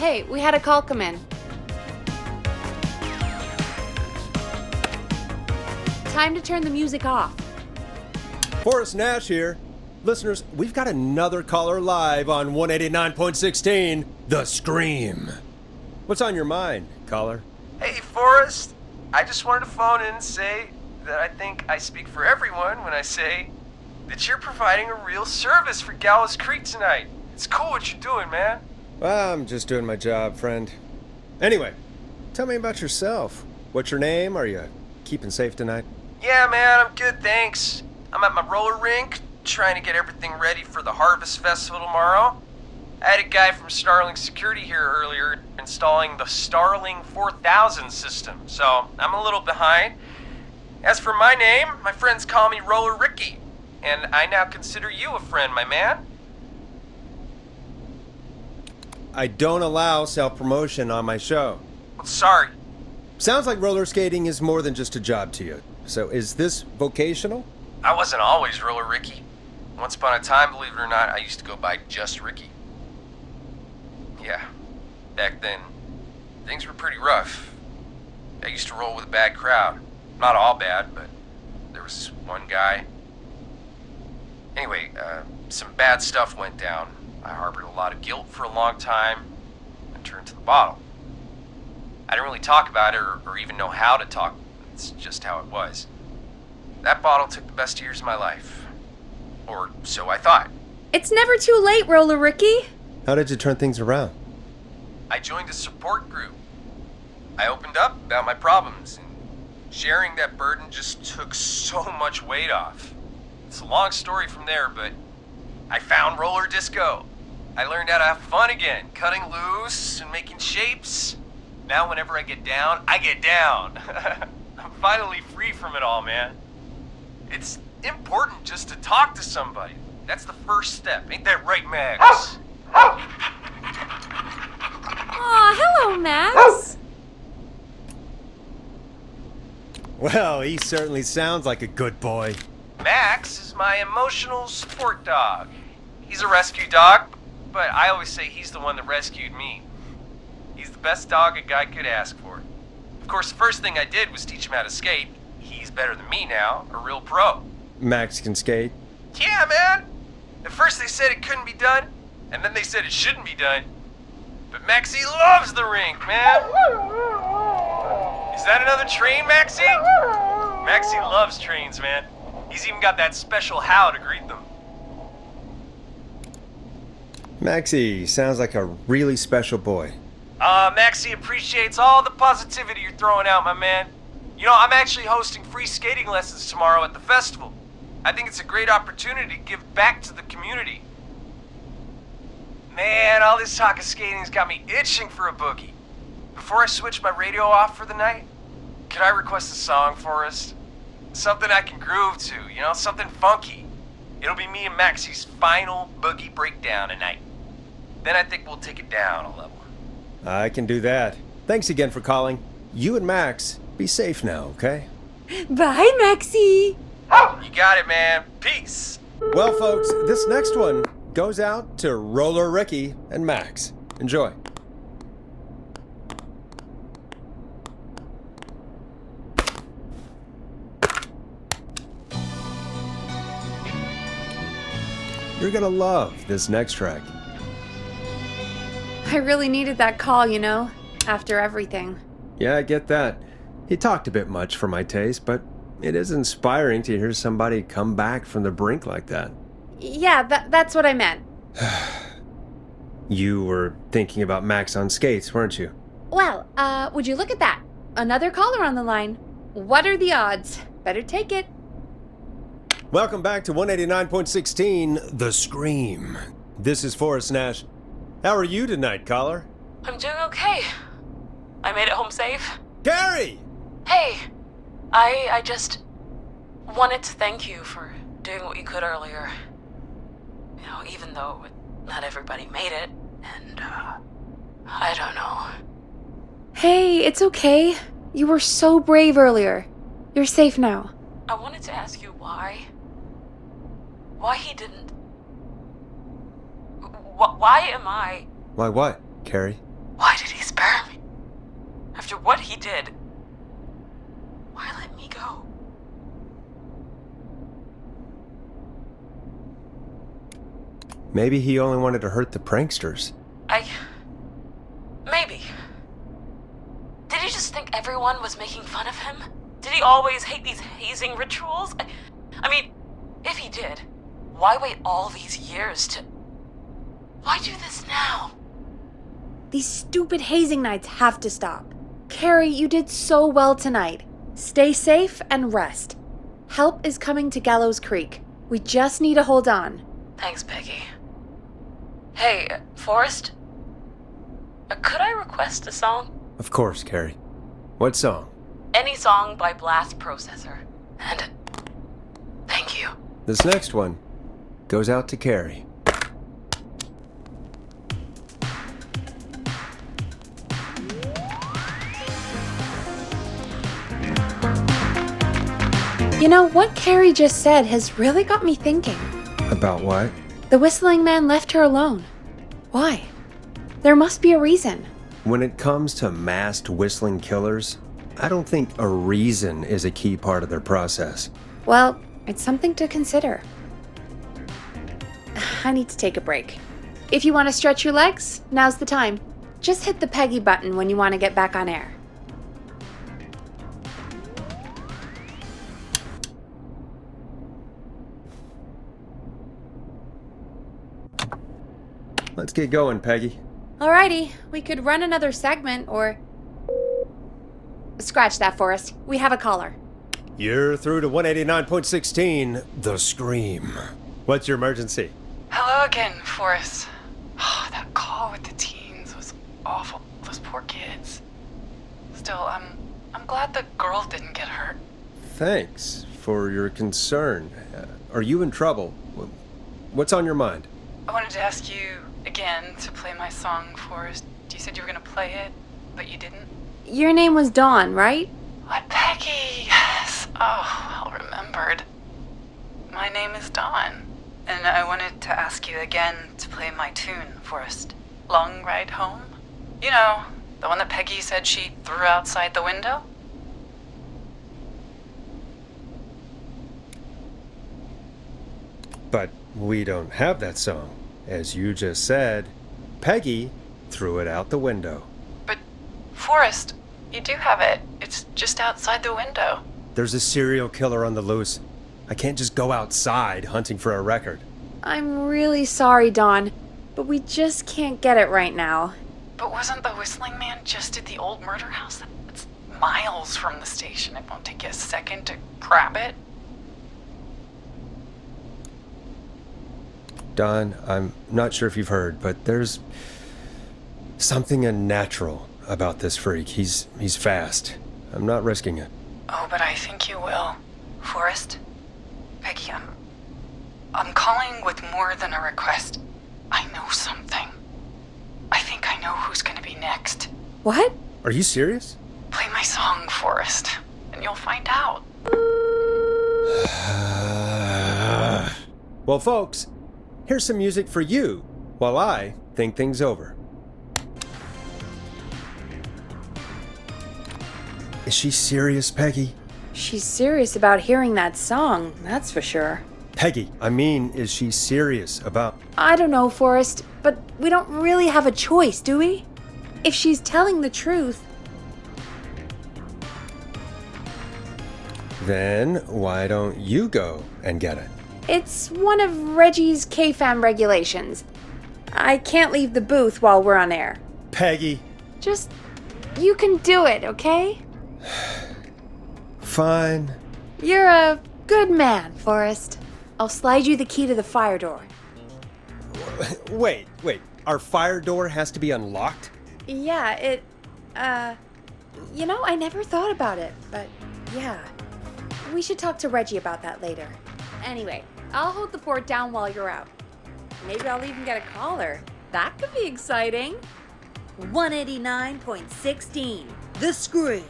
Hey, we had a call come in. Time to turn the music off. Forrest Nash here. Listeners, we've got another caller live on 189.16, The Scream. What's on your mind, caller? Hey, Forrest. I just wanted to phone in and say that I think I speak for everyone when I say that you're providing a real service for Gallows Creek tonight. It's cool what you're doing, man. Well, I'm just doing my job, friend. Anyway, tell me about yourself. What's your name? Are you keeping safe tonight? Yeah, man, I'm good, thanks. I'm at my roller rink, trying to get everything ready for the Harvest Festival tomorrow. I had a guy from Starling Security here earlier installing the Starling 4000 system, so I'm a little behind. As for my name, my friends call me Roller Ricky, and I now consider you a friend, my man. I don't allow self-promotion on my show. Well, sorry. Sounds like roller skating is more than just a job to you. So is this vocational? I wasn't always Roller Ricky. Once upon a time, believe it or not, I used to go by just Ricky. Yeah, back then, things were pretty rough. I used to roll with a bad crowd. Not all bad, but there was one guy. Anyway, some bad stuff went down. I harbored a lot of guilt for a long time and turned to the bottle. I didn't really talk about it or even know how to talk. It's just how it was. That bottle took the best years of my life. Or so I thought. It's never too late, Roller Ricky. How did you turn things around? I joined a support group. I opened up about my problems, and sharing that burden just took so much weight off. It's a long story from there, but I found roller disco. I learned how to have fun again, cutting loose and making shapes. Now whenever I get down, I get down. I'm finally free from it all, man. It's important just to talk to somebody. That's the first step. Ain't that right, Max? Aw, hello, Max. Well, he certainly sounds like a good boy. Max is my emotional support dog. He's a rescue dog, but I always say he's the one that rescued me. He's the best dog a guy could ask for. Of course, the first thing I did was teach him how to skate. He's better than me now, a real pro. Max can skate. Yeah, man! At first they said it couldn't be done, and then they said it shouldn't be done. But Maxie loves the rink, man! Is that another train, Maxie? Maxie loves trains, man. He's even got that special how to greet them. Maxie sounds like a really special boy. Maxie appreciates all the positivity you're throwing out, my man. You know, I'm actually hosting free skating lessons tomorrow at the festival. I think it's a great opportunity to give back to the community. Man, all this talk of skating's got me itching for a boogie. Before I switch my radio off for the night, could I request a song, Forrest? Something I can groove to, you know, something funky. It'll be me and Maxie's final boogie breakdown tonight. Then I think we'll take it down a level. I can do that. Thanks again for calling. You and Max, be safe now, okay? Bye, Maxie. You got it, man. Peace. Well, folks, this next one goes out to Roller Ricky and Max. Enjoy. You're gonna love this next track. I really needed that call, you know, after everything. Yeah, I get that. He talked a bit much for my taste, but it is inspiring to hear somebody come back from the brink like that. Yeah, that's what I meant. You were thinking about Max on skates, weren't you? Well, would you look at that? Another caller on the line. What are the odds? Better take it. Welcome back to 189.16, The Scream. This is Forrest Nash. How are you tonight, caller? I'm doing okay. I made it home safe. Gary! Hey, I just wanted to thank you for doing what you could earlier. You know, even though not everybody made it, and, I don't know. Hey, it's okay. You were so brave earlier. You're safe now. I wanted to ask you why. Why he didn't... Why am I... Why what, Carrie? Why did he spare me? After what he did, why let me go? Maybe he only wanted to hurt the pranksters. Maybe. Did he just think everyone was making fun of him? Did he always hate these hazing rituals? I mean, if he did, why wait all these years to... Why do this now? These stupid hazing nights have to stop. Carrie, you did so well tonight. Stay safe and rest. Help is coming to Gallows Creek. We just need to hold on. Thanks, Peggy. Hey, Forrest? Could I request a song? Of course, Carrie. What song? Any song by Blast Processor. And thank you. This next one goes out to Carrie. You know, what Carrie just said has really got me thinking. About what? The whistling man left her alone. Why? There must be a reason. When it comes to masked whistling killers, I don't think a reason is a key part of their process. Well, it's something to consider. I need to take a break. If you want to stretch your legs, now's the time. Just hit the Peggy button when you want to get back on air. Let's get going, Peggy. Alrighty, we could run another segment or... Scratch that, Forrest. We have a caller. You're through to 189.16, The Scream. What's your emergency? Hello again, Forrest. Oh, that call with the teens was awful. Those poor kids. Still, I'm glad the girl didn't get hurt. Thanks for your concern. Are you in trouble? What's on your mind? I wanted to ask you again to play my song, Forrest. You said you were gonna play it, but you didn't. Your name was Dawn, right? What, Peggy? Yes. Oh, well remembered. My name is Dawn, and I wanted to ask you again to play my tune, Forrest. Long Ride Home? You know, the one that Peggy said she threw outside the window? But we don't have that song. As you just said, Peggy threw it out the window. But, Forrest, you do have it. It's just outside the window. There's a serial killer on the loose. I can't just go outside hunting for a record. I'm really sorry, Dawn, but we just can't get it right now. But wasn't the whistling man just at the old murder house? That's miles from the station. It won't take you a second to grab it. Don, I'm not sure if you've heard, but there's something unnatural about this freak. He's fast. I'm not risking it. Oh, but I think you will. Forrest? Peggy, I'm calling with more than a request. I know something. I think I know who's gonna be next. What? Are you serious? Play my song, Forrest, and you'll find out. Well, folks, here's some music for you while I think things over. Is she serious, Peggy? She's serious about hearing that song, that's for sure. Peggy, I mean, is she serious about... I don't know, Forrest, but we don't really have a choice, do we? If she's telling the truth... Then why don't you go and get it? It's one of Reggie's KFAM regulations. I can't leave the booth while we're on air. Peggy. Just... you can do it, okay? Fine. You're a good man, Forrest. I'll slide you the key to the fire door. Wait. Our fire door has to be unlocked? Yeah, it... You know, I never thought about it, but yeah. We should talk to Reggie about that later. Anyway, I'll hold the fort down while you're out. Maybe I'll even get a caller. That could be exciting. 189.16, The Scream.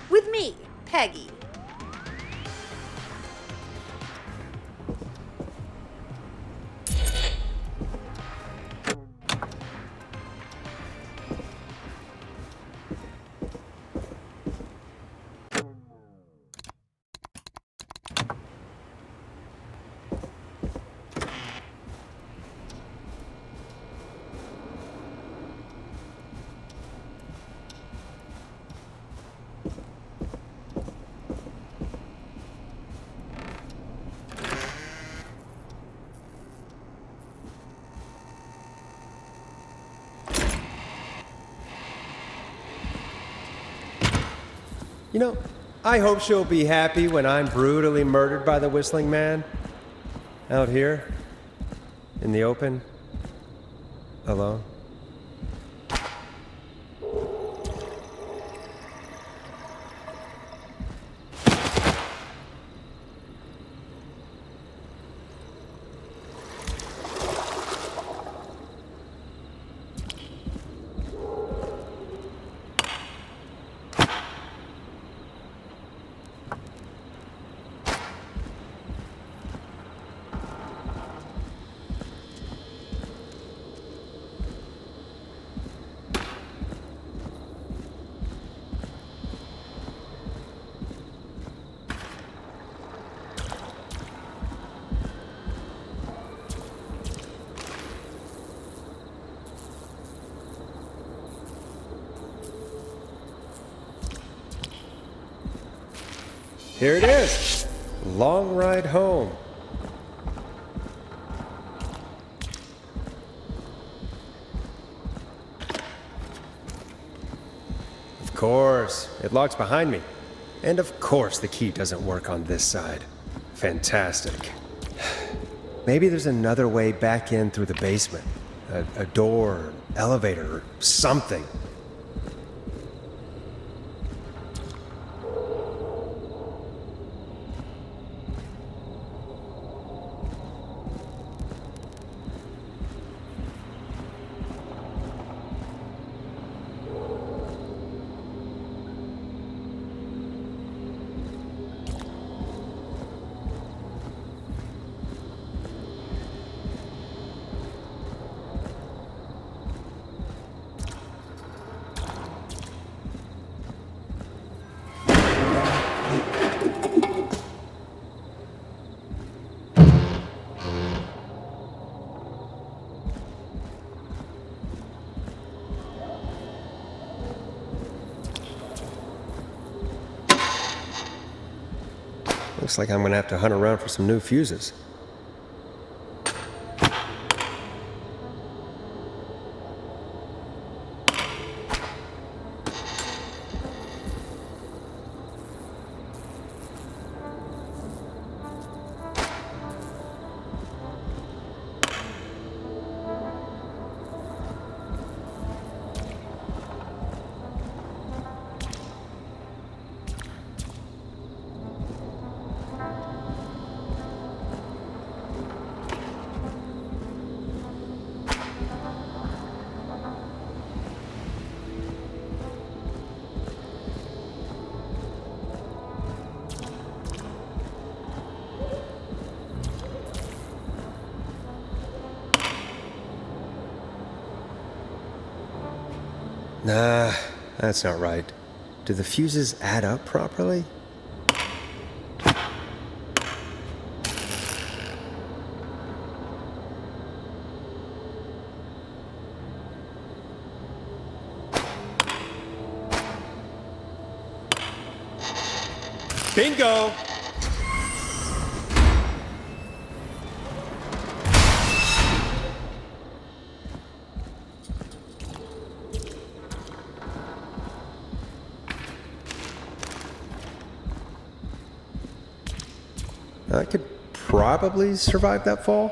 With me, Peggy. You know, I hope she'll be happy when I'm brutally murdered by the Whistling Man. Out here, in the open, alone. Here it is. Long ride home. Of course, it locks behind me. And of course the key doesn't work on this side. Fantastic. Maybe there's another way back in through the basement. A door, elevator, or something. Looks like I'm gonna have to hunt around for some new fuses. Nah, that's not right. Do the fuses add up properly? Bingo! I could probably survive that fall.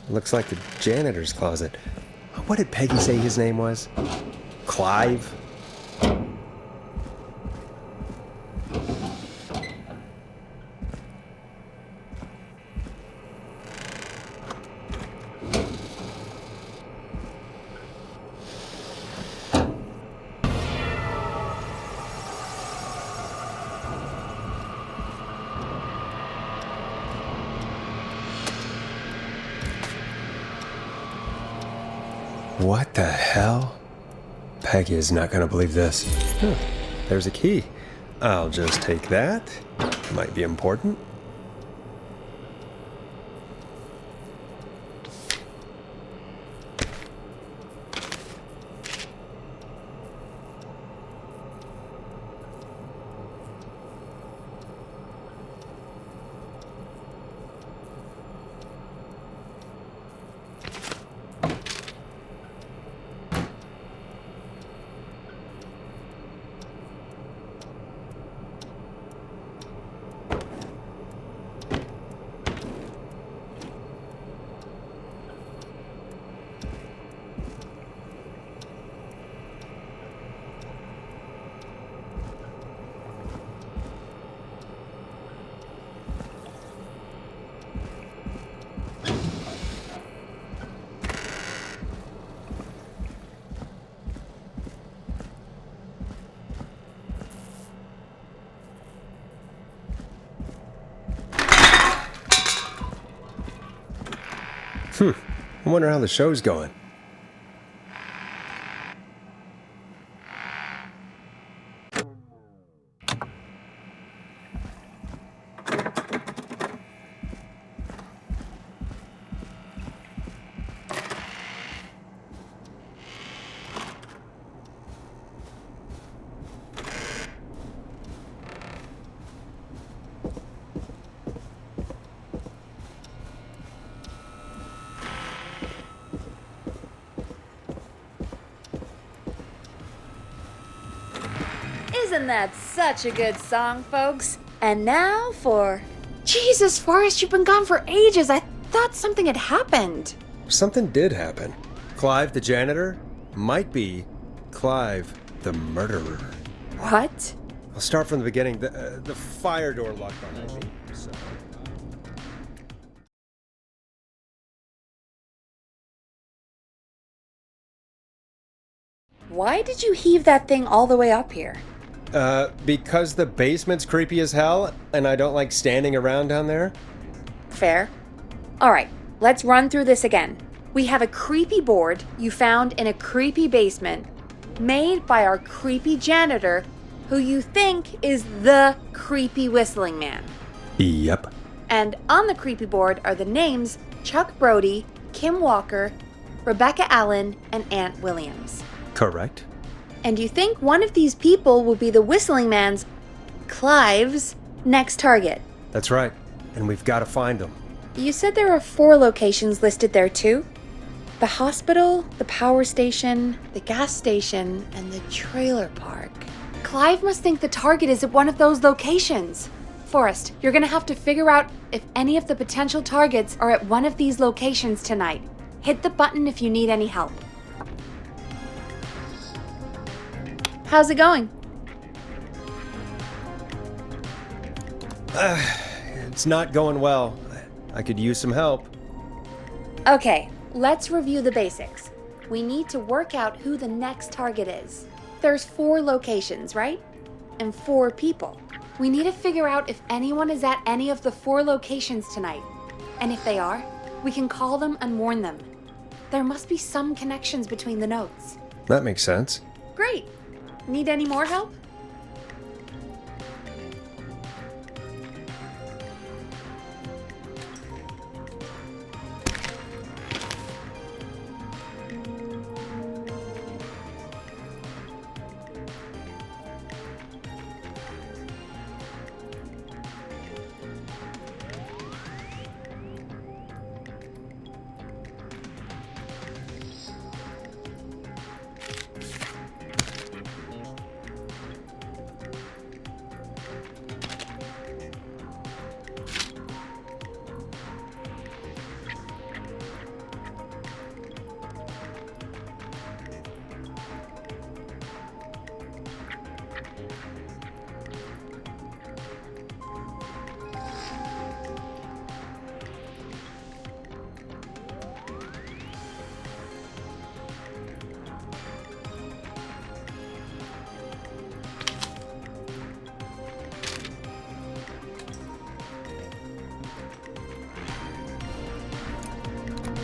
Looks like the janitor's closet. What did Peggy say his name was? Clive? What the hell? Peggy is not gonna believe this. Huh, there's a key. I'll just take that. Might be important. I wonder how the show's going. Isn't that such a good song, folks? And now for... Jesus, Forrest, you've been gone for ages. I thought something had happened. Something did happen. Clive the janitor might be Clive the murderer. What? I'll start from the beginning. The fire door locked behind me. So... Why did you heave that thing all the way up here? Because the basement's creepy as hell, and I don't like standing around down there. Fair. All right, let's run through this again. We have a creepy board you found in a creepy basement, made by our creepy janitor, who you think is the creepy whistling man. Yep. And on the creepy board are the names Chuck Brody, Kim Walker, Rebecca Allen, and Aunt Williams. Correct. And you think one of these people will be the whistling man's, Clive's, next target. That's right. And we've got to find them. You said there are 4 locations listed there too? The hospital, the power station, the gas station, and the trailer park. Clive must think the target is at one of those locations. Forrest, you're gonna have to figure out if any of the potential targets are at one of these locations tonight. Hit the button if you need any help. How's it going? It's not going well. I could use some help. Okay, let's review the basics. We need to work out who the next target is. There's 4 locations, right? And 4 people. We need to figure out if anyone is at any of the 4 locations tonight. And if they are, we can call them and warn them. There must be some connections between the notes. That makes sense. Great. Need any more help?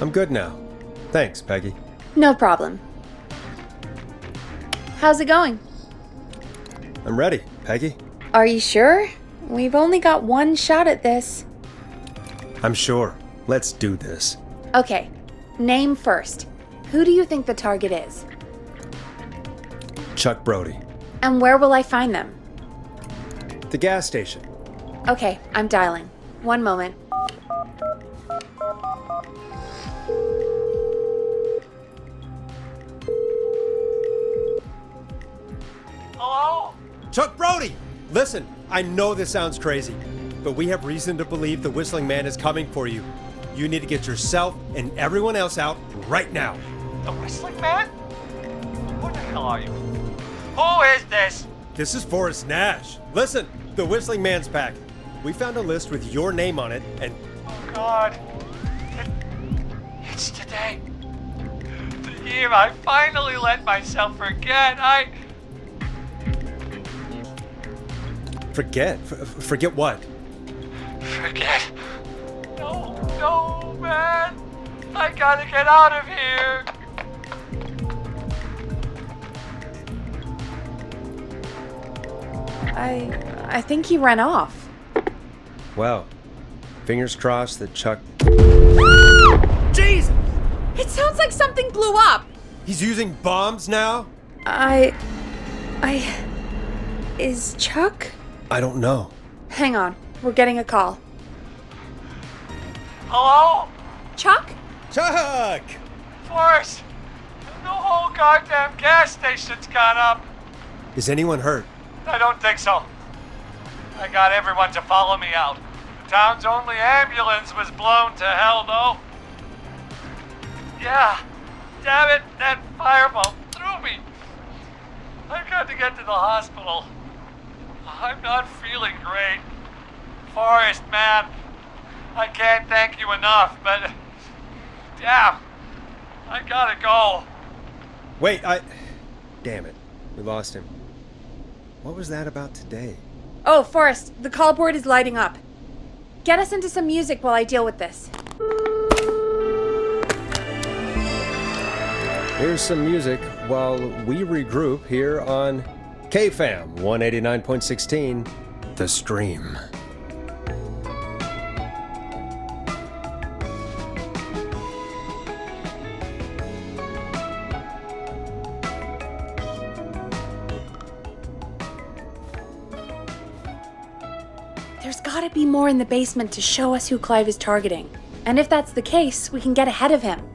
I'm good now. Thanks, Peggy. No problem. How's it going? I'm ready, Peggy. Are you sure? We've only got one shot at this. I'm sure. Let's do this. Okay, name first. Who do you think the target is? Chuck Brody. And where will I find them? The gas station. Okay, I'm dialing. One moment. Hello? Chuck Brody! Listen, I know this sounds crazy, but we have reason to believe the Whistling Man is coming for you. You need to get yourself and everyone else out right now. The Whistling Man? Who the hell are you? Who is this? This is Forrest Nash. Listen, the Whistling Man's back. We found a list with your name on it, and Oh God. It's today. The year I finally let myself forget. forget what? Forget. No, man. I gotta get out of here. I think he ran off. Well, fingers crossed that Chuck... Jesus! It sounds like something blew up. He's using bombs now? Is Chuck? I don't know. Hang on, we're getting a call. Hello? Chuck? Chuck! Forrest, the whole goddamn gas station's gone up. Is anyone hurt? I don't think so. I got everyone to follow me out. The town's only ambulance was blown to hell, though. Yeah, damn it, that fireball threw me. I've got to get to the hospital. I'm not feeling great. Forrest, man, I can't thank you enough, but damn, I gotta go. Wait, Damn it. We lost him. What was that about today? Oh, Forrest, the call board is lighting up. Get us into some music while I deal with this. Here's some music while we regroup here on KFAM 189.16, The Stream. There's gotta be more in the basement to show us who Clive is targeting. And if that's the case, we can get ahead of him.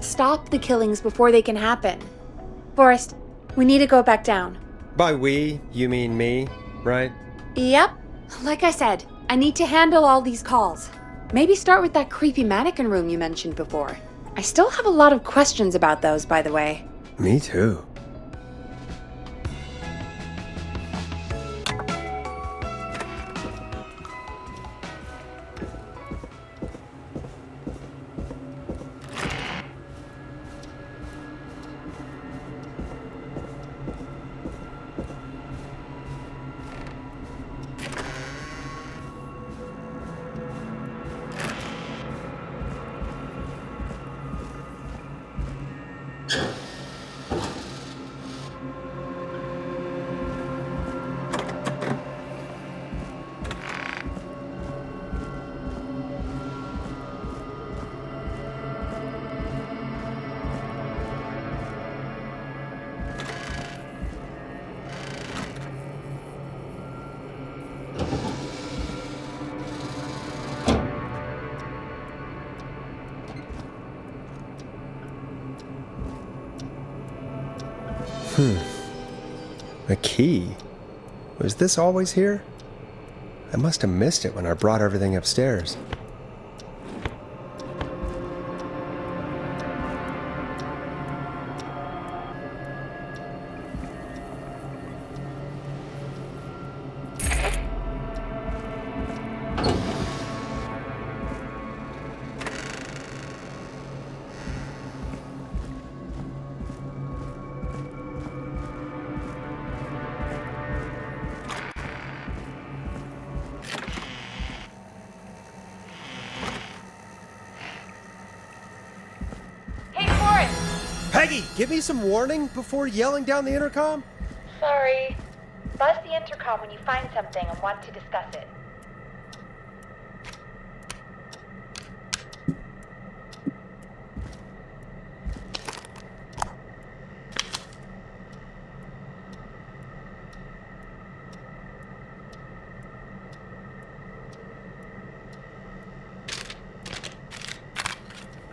Stop the killings before they can happen. Forrest, we need to go back down. By we, you mean me, right? Yep. Like I said, I need to handle all these calls. Maybe start with that creepy mannequin room you mentioned before. I still have a lot of questions about those, by the way. Me too. A key? Was this always here? I must have missed it when I brought everything upstairs. Peggy, give me some warning before yelling down the intercom? Sorry. Buzz the intercom when you find something and want to discuss it.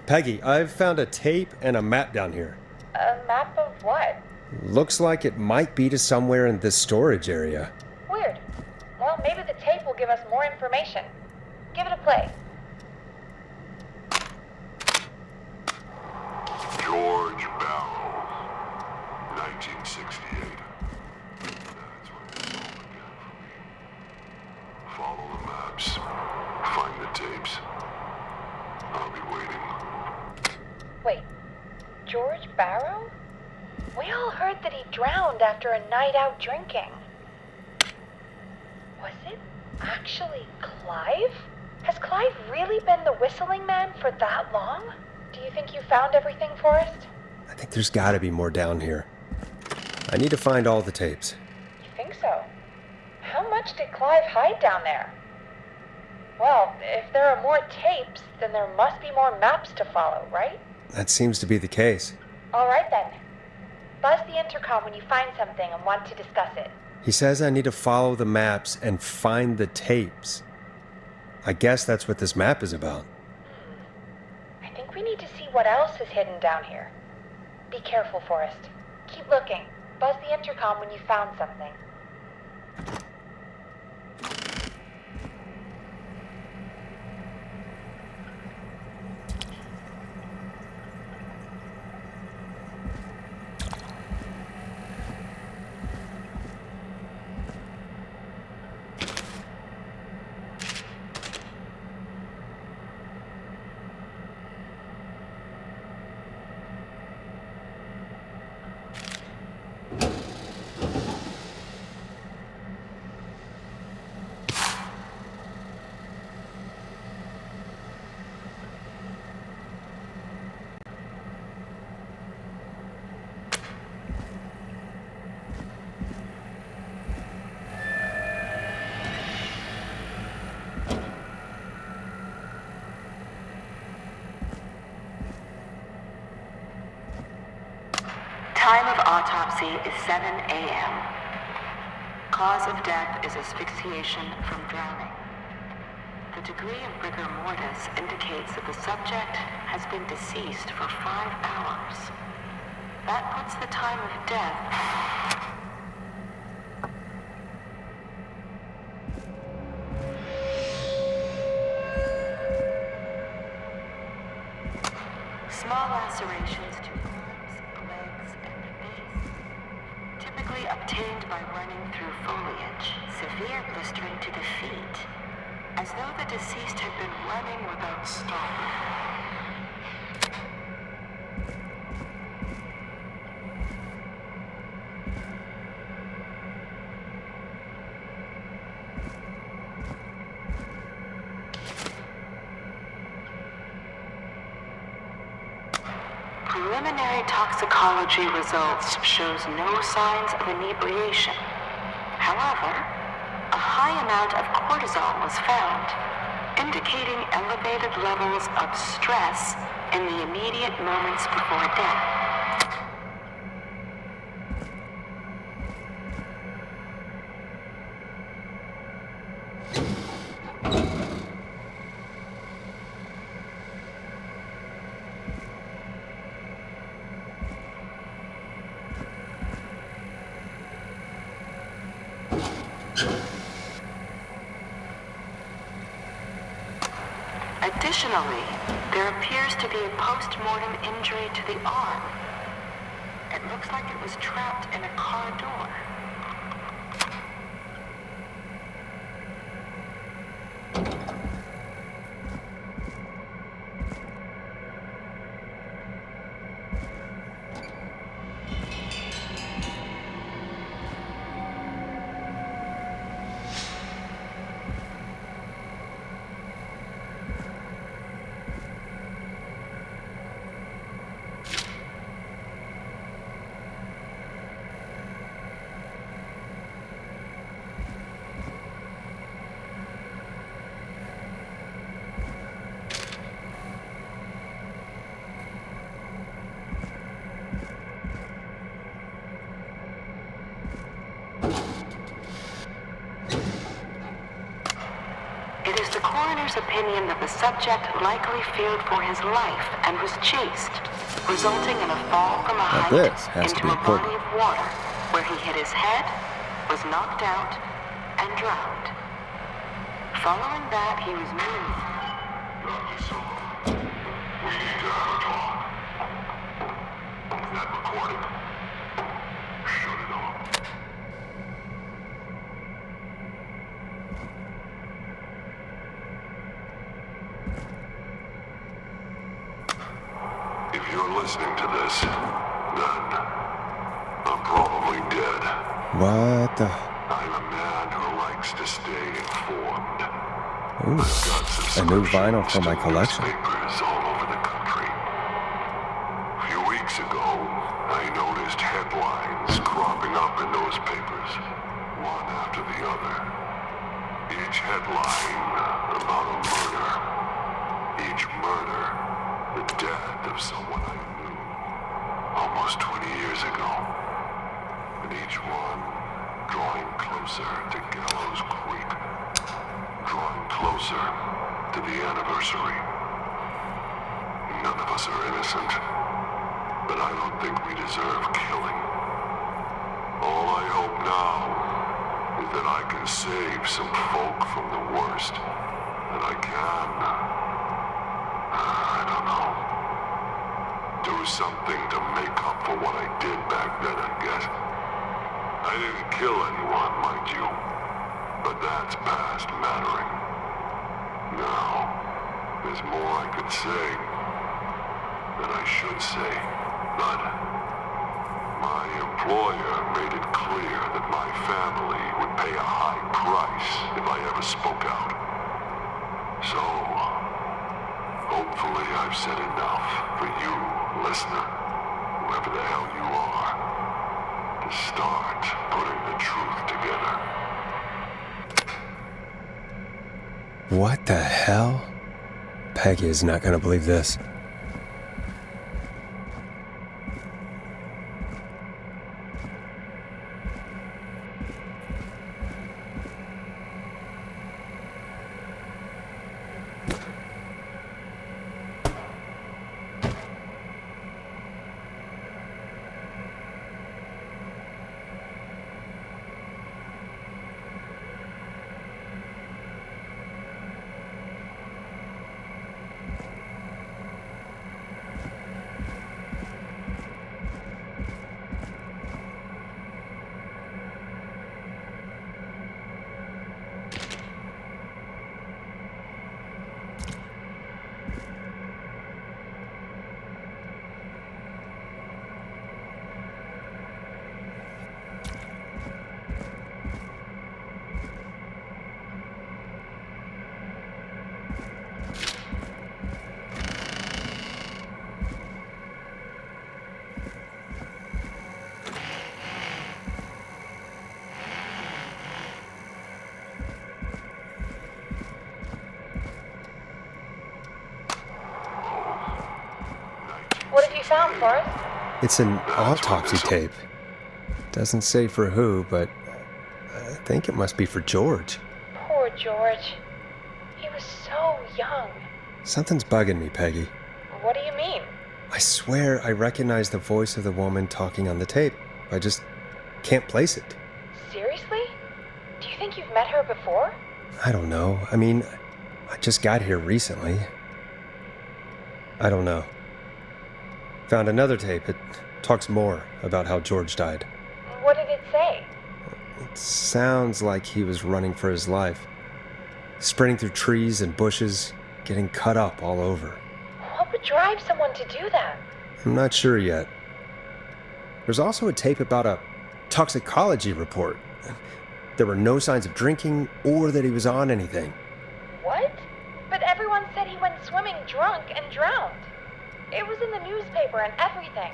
Peggy, I've found a tape and a map down here. A map of what? Looks like it might be to somewhere in this storage area. Weird. Well, maybe the tape will give us more information. Give it a play. George Barrow, 1968. That's when it's all began for me. Follow the maps. Find the tapes. I'll be waiting. Wait, George Barrow? We all heard that he drowned after a night out drinking. Was it actually Clive? Has Clive really been the whistling man for that long? Do you think you found everything, Forrest? I think there's gotta be more down here. I need to find all the tapes. You think so? How much did Clive hide down there? Well, if there are more tapes, then there must be more maps to follow, right? That seems to be the case. All right then. Buzz the intercom when you find something and want to discuss it. He says I need to follow the maps and find the tapes. I guess that's what this map is about. I think we need to see what else is hidden down here. Be careful, Forrest. Keep looking. Buzz the intercom when you found something. Time of autopsy is 7 a.m. Cause of death is asphyxiation from drowning. The degree of rigor mortis indicates that the subject has been deceased for 5 hours. That puts the time of death... Small lacerations to arms, legs, and face, typically obtained by running through foliage. Severe blistering to the feet, as though the deceased had been running without stopping. Preliminary toxicology results shows no signs of inebriation. However, a high amount of cortisol was found, indicating elevated levels of stress in the immediate moments before death. Additionally, there appears to be a post-mortem injury to the arm. It looks like it was trapped in a car door. It is the coroner's opinion that the subject likely feared for his life and was chased, resulting in a fall from a height into a body of water, where he hit his head, was knocked out, and drowned. Following that, he was moved. Dr. Silva, we need to have a talk. Is that recorded? Shut it off. If you're listening to this, then I'm probably dead. What the... I'm a man who likes to stay informed. Ooh, a new vinyl for my collection. Newspapers all over the country. headline about a murder. Each murder, the death of someone I knew almost 20 years ago. And each one drawing closer to Gallows Creek. Drawing closer to the anniversary. None of us are innocent, but I don't think we deserve killing. All I hope now is that I can save some folk from the worst, and I can. I don't know. Do something to make up for what I did back then, I guess. I didn't kill anyone, mind you, but that's past mattering. Now, there's more I could say than I should say, but my employer made it clear that my family would pay a high price if I ever spoke out. So, hopefully I've said enough for you, listener, whoever the hell you are, to start putting the truth together. What the hell? Peggy is not gonna believe this. What have you found, Forrest? It's an autopsy tape. Doesn't say for who, but I think it must be for George. Poor George. He was so young. Something's bugging me, Peggy. What do you mean? I swear I recognize the voice of the woman talking on the tape. I just can't place it. Seriously? Do you think you've met her before? I don't know. I mean, I just got here recently. I don't know. Found another tape. It talks more about how George died. What did it say? It sounds like he was running for his life. Sprinting through trees and bushes, getting cut up all over. What would drive someone to do that? I'm not sure yet. There's also a tape about a toxicology report. There were no signs of drinking or that he was on anything. What? But everyone said he went swimming drunk and drowned. It was in the newspaper and everything.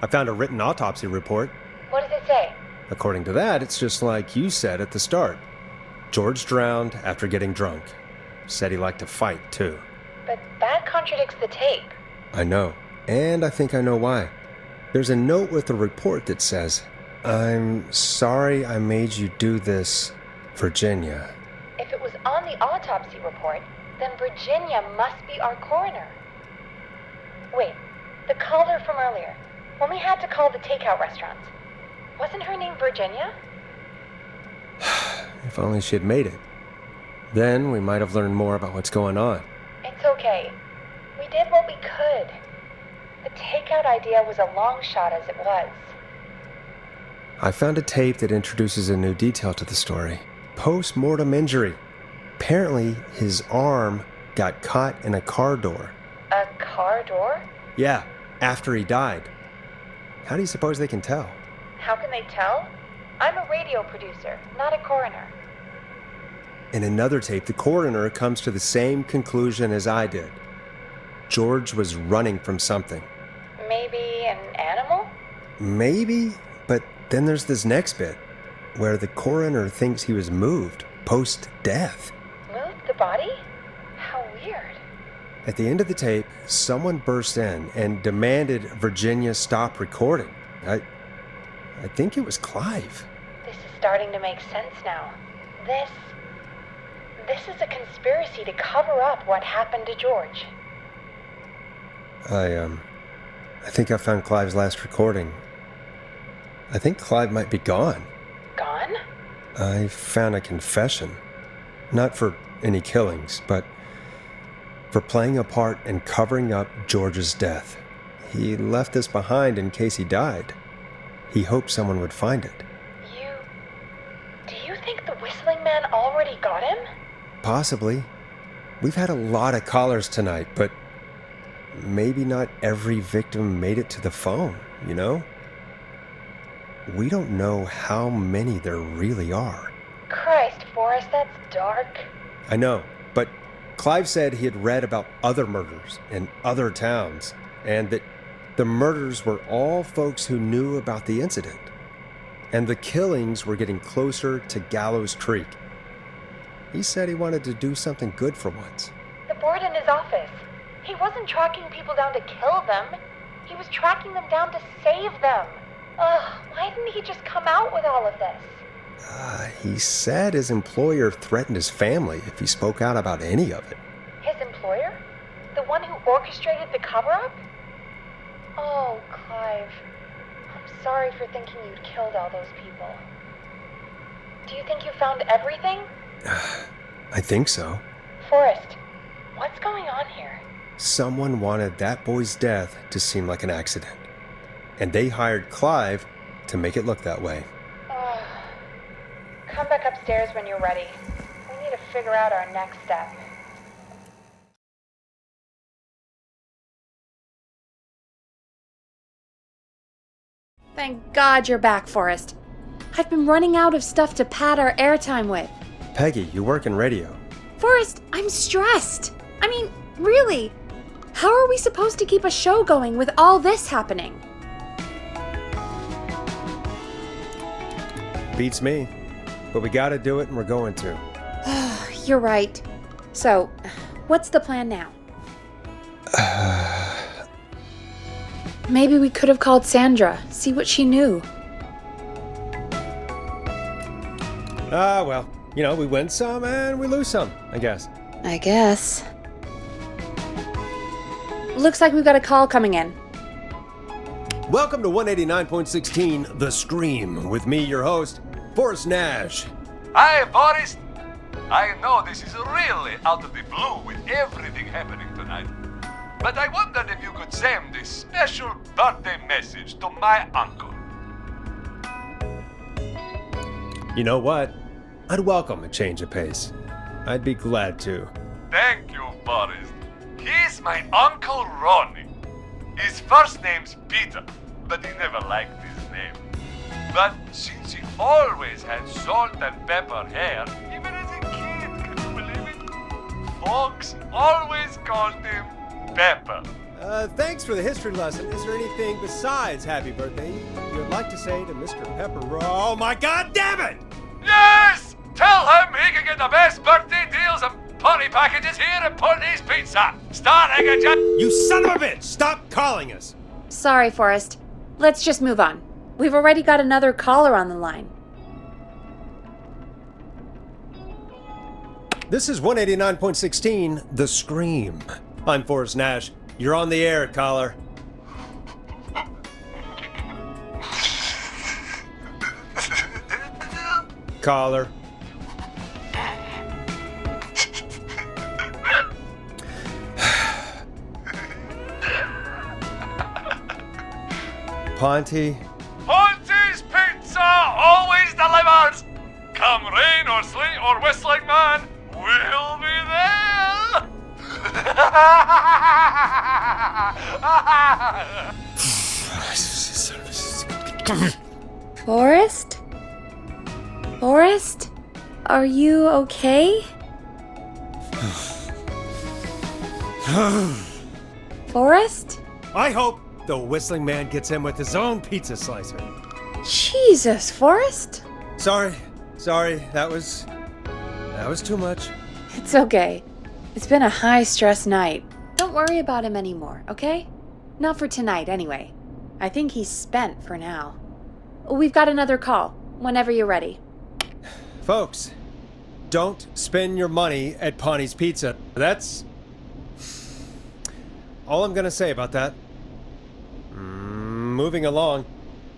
I found a written autopsy report. What does it say? According to that, it's just like you said at the start. George drowned after getting drunk. Said he liked to fight, too. But that contradicts the tape. I know. And I think I know why. There's a note with the report that says, "I'm sorry I made you do this, Virginia." If it was on the autopsy report, then Virginia must be our coroner. Wait, the caller from earlier, when we had to call the takeout restaurants, wasn't her name Virginia? If only she had made it. Then we might have learned more about what's going on. It's okay. We did what we could. The takeout idea was a long shot as it was. I found a tape that introduces a new detail to the story. Post-mortem injury. Apparently, his arm got caught in a car door. A car door? Yeah, after he died. How do you suppose they can tell? How can they tell? I'm a radio producer, not a coroner. In another tape, the coroner comes to the same conclusion as I did. George was running from something. Maybe an animal? Maybe, but then there's this next bit, where the coroner thinks he was moved. post-death. Moved the body? How weird. At the end of the tape, someone burst in and demanded Virginia stop recording. I think it was Clive. This is starting to make sense now. This is a conspiracy to cover up what happened to George. I think I found Clive's last recording. I think Clive might be gone. Gone? I found a confession. Not for any killings, but for playing a part in covering up George's death. He left this behind in case he died. He hoped someone would find it. Do you think the Whistling Man already got him? Possibly. We've had a lot of callers tonight, but maybe not every victim made it to the phone, you know? We don't know how many there really are. Christ, Forrest, that's dark. I know, but Clive said he had read about other murders in other towns, and that the murders were all folks who knew about the incident. And the killings were getting closer to Gallows Creek. He said he wanted to do something good for once. The board in his office. He wasn't tracking people down to kill them. He was tracking them down to save them. Ugh, why didn't he just come out with all of this? He said his employer threatened his family if he spoke out about any of it. His employer? The one who orchestrated the cover-up? Oh, Clive. I'm sorry for thinking you'd killed all those people. Do you think you found everything? I think so. Forrest, what's going on here? Someone wanted that boy's death to seem like an accident. And they hired Clive to make it look that way. Come back upstairs when you're ready. We need to figure out our next step. Thank God you're back, Forrest. I've been running out of stuff to pad our airtime with. Peggy, you work in radio. Forrest, I'm stressed. I mean, really. How are we supposed to keep a show going with all this happening? Beats me. But we gotta do it, and we're going to. You're right. So, what's the plan now? Maybe we could have called Sandra, see what she knew. Well, you know, we win some and we lose some, I guess. I guess. Looks like we've got a call coming in. Welcome to 189.16 The Scream, with me, your host, Forrest Nash. Hi, Forrest. I know this is really out of the blue with everything happening tonight, but I wondered if you could send a special birthday message to my uncle. You know what? I'd welcome a change of pace. I'd be glad to. Thank you, Forrest. He's my Uncle Ronnie. His first name's Peter, but he never liked his name. But since he always had salt and pepper hair, even as a kid, can you believe it? Folks always called him Pepper. Thanks for the history lesson. Is there anything besides happy birthday you'd like to say to Mr. Pepper? Oh my God damn it! Yes! Tell him he can get the best birthday deals and party packages here at Putney's Pizza. Starting at You son of a bitch! Stop calling us! Sorry, Forrest. Let's just move on. We've already got another caller on the line. This is 189.16 The Scream. I'm Forrest Nash. You're on the air, caller. Caller. Ponty. Ponty's Pizza always delivers. Come rain or sleet or whistling man, we'll be there. Forrest? Forrest? Are you okay? Forrest? I hope the Whistling Man gets in with his own pizza slicer. Jesus, Forrest? Sorry, that was That was too much. It's okay. It's been a high-stress night. Don't worry about him anymore, okay? Not for tonight, anyway. I think he's spent for now. We've got another call, whenever you're ready. Folks, don't spend your money at Pawnee's Pizza. That's all I'm gonna say about that. Moving along,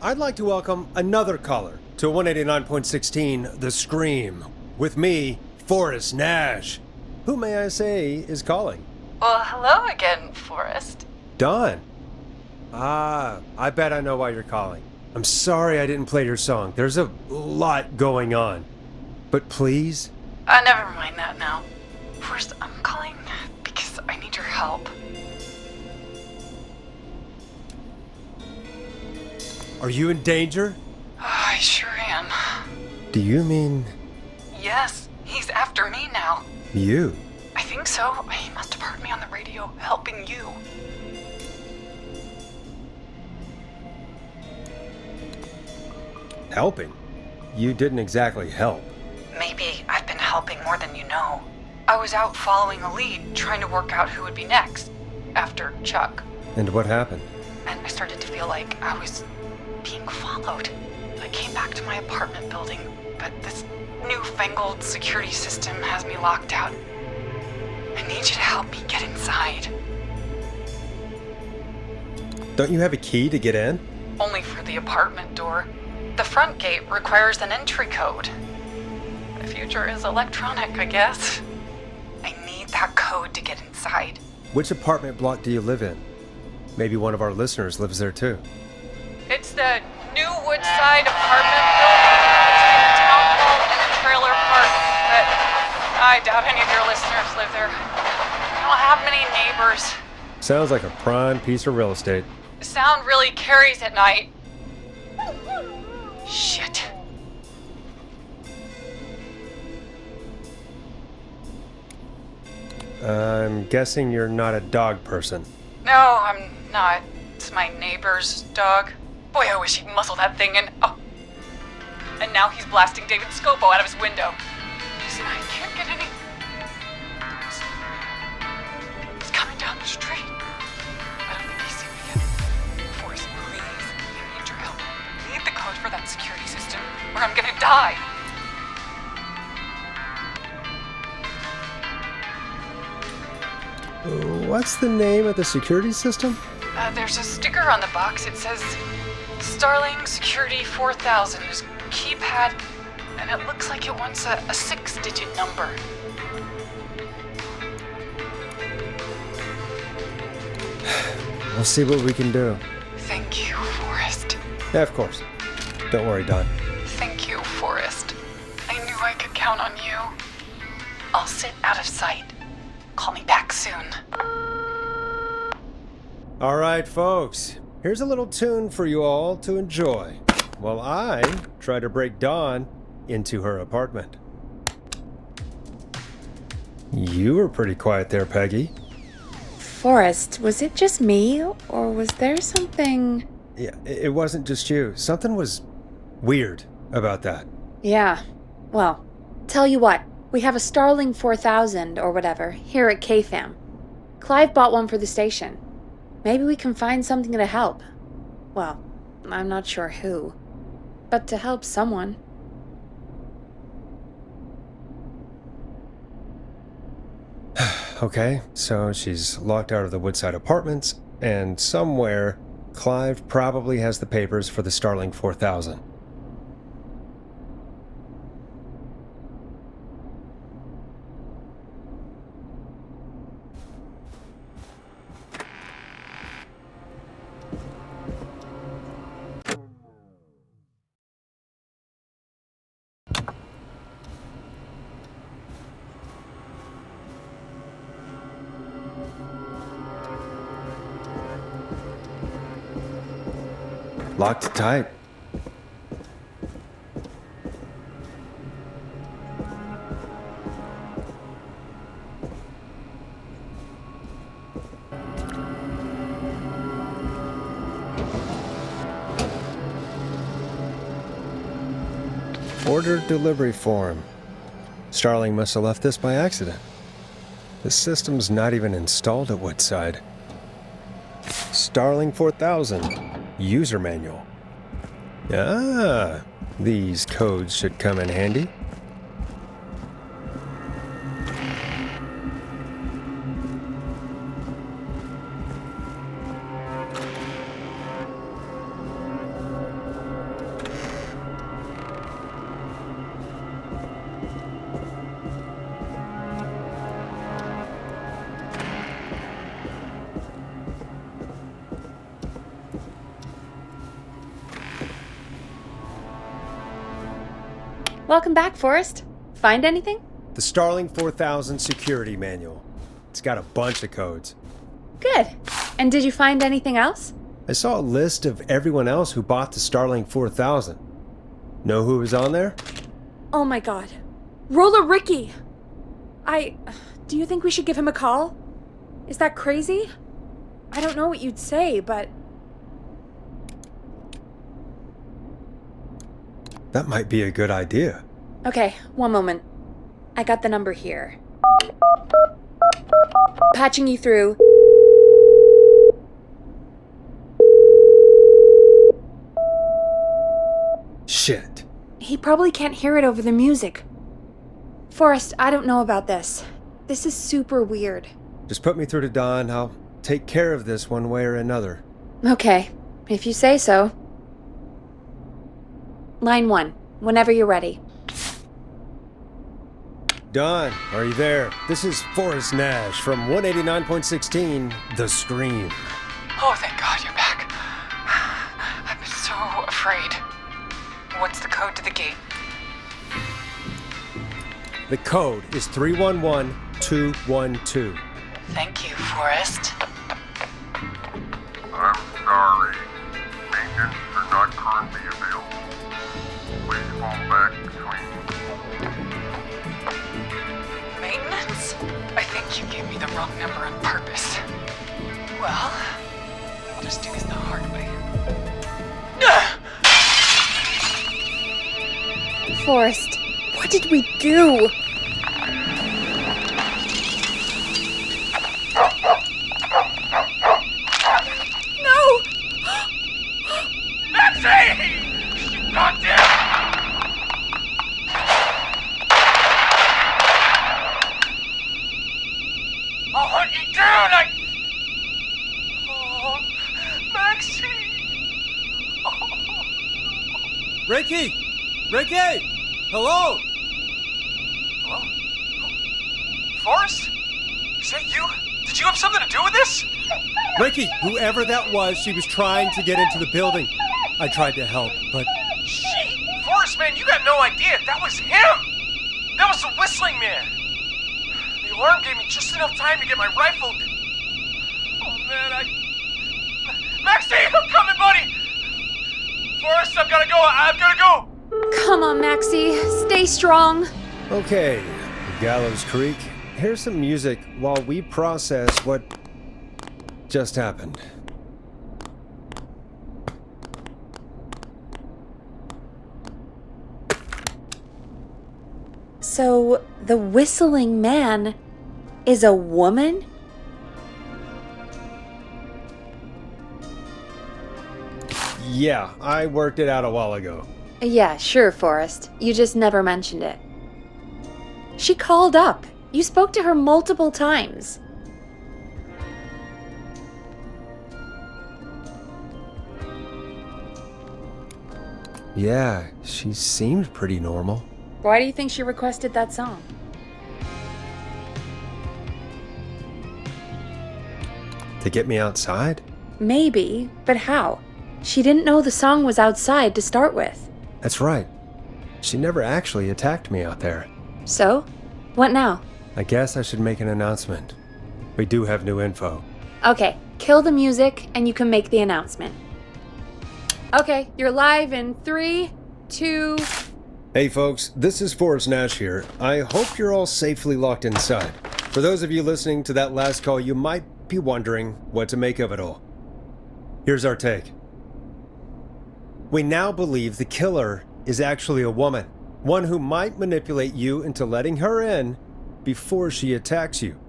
I'd like to welcome another caller to 189.16 The Scream. With me, Forrest Nash. Who, may I say, is calling? Well, hello again, Forrest. Dawn. I bet I know why you're calling. I'm sorry I didn't play your song. There's a lot going on. But please? Never mind that now. Forrest, I'm calling because I need your help. Are you in danger? I sure am. Do you mean... Yes, he's after me now. you? I think so. He must have heard me on the radio helping you. Helping? You didn't exactly help. Maybe I've been helping more than you know. I was out following a lead, trying to work out who would be next, after Chuck. And what happened? And I started to feel like I was being followed. I came back to my apartment building, but this newfangled security system has me locked out. I need you to help me get inside. Don't you have a key to get in? Only for the apartment door. The front gate requires an entry code. The future is electronic, I guess. I need that code to get inside. Which apartment block do you live in? Maybe one of our listeners lives there too. It's the new Woodside apartment building between the town hall and the trailer park, but I doubt any of your listeners live there. I don't have many neighbors. Sounds like a prime piece of real estate. The sound really carries at night. Shit. I'm guessing you're not a dog person. No, I'm not. It's my neighbor's dog. Boy, I wish he'd muzzle that thing and... Oh. And now he's blasting David Scopo out of his window. Listen, I can't get any... He's coming down the street. I don't think he's seen me yet. Forrest, please. I need your help. I need the code for that security system, or I'm gonna die. What's the name of the security system? There's a sticker on the box. It says Starling Security 4000. There's a keypad, and it looks like it wants a 6-digit number. We'll see what we can do. Thank you, Forrest. Yeah, of course. Don't worry, Don. Thank you, Forrest. I knew I could count on you. I'll sit out of sight. Call me back soon. All right, folks. Here's a little tune for you all to enjoy while I try to break Dawn into her apartment. You were pretty quiet there, Peggy. Forrest, was it just me, or was there something... Yeah, it wasn't just you. Something was weird about that. Yeah. Well, tell you what. We have a Starling 4000, or whatever, here at KFAM. Clive bought one for the station. Maybe we can find something to help. Well, I'm not sure who. But to help someone. Okay, so she's locked out of the Woodside Apartments, and somewhere, Clive probably has the papers for the Starling 4000. Locked tight. Order delivery form. Starling must have left this by accident. The system's not even installed at Woodside. Starling 4000. User manual. Ah, these codes should come in handy. Welcome back, Forrest. Find anything? The Starling 4000 security manual. It's got a bunch of codes. Good. And did you find anything else? I saw a list of everyone else who bought the Starling 4000. Know who was on there? Oh my god. Roller Ricky! Do you think we should give him a call? Is that crazy? I don't know what you'd say, but... That might be a good idea. Okay, one moment. I got the number here. Patching you through. Shit. He probably can't hear it over the music. Forrest, I don't know about this. This is super weird. Just put me through to Don. I'll take care of this one way or another. Okay, if you say so. Line 1, whenever you're ready. Don, are you there? This is Forrest Nash from 189.16, The Scream. Oh, thank God you're back. I've been so afraid. What's the code to the gate? The code is 311212. Thank you, Forrest. I'm sorry. Maintenance are not currently available. Please call back between... Maintenance? I think you gave me the wrong number on purpose. Well, I'll just do this the hard way. Forrest, what did we do? No! Maxie! Goddamn! I'll hunt you down! Oh, Maxie! Ricky! Ricky! Hello? Hello? Forrest? Is that you? Did you have something to do with this? Ricky, whoever that was, she was trying to get into the building. I tried to help, but... Forrest, man, you got no idea. That was him! That was the whistling man! The alarm gave me just enough time to get my rifle... Oh, man, Maxie, I'm coming, buddy! Forrest, I've gotta go! Come on, Maxie. Stay strong. Okay, Gallows Creek, here's some music while we process what just happened. So, the whistling man is a woman? Yeah, I worked it out a while ago. Yeah, sure, Forrest. You just never mentioned it. She called up. You spoke to her multiple times. Yeah, she seemed pretty normal. Why do you think she requested that song? To get me outside? Maybe, but how? She didn't know the song was outside to start with. That's right. She never actually attacked me out there. So? What now? I guess I should make an announcement. We do have new info. Okay, kill the music and you can make the announcement. Okay, you're live in 3, 2... Hey folks, this is Forrest Nash here. I hope you're all safely locked inside. For those of you listening to that last call, you might be wondering what to make of it all. Here's our take. We now believe the killer is actually a woman. One who might manipulate you into letting her in before she attacks you.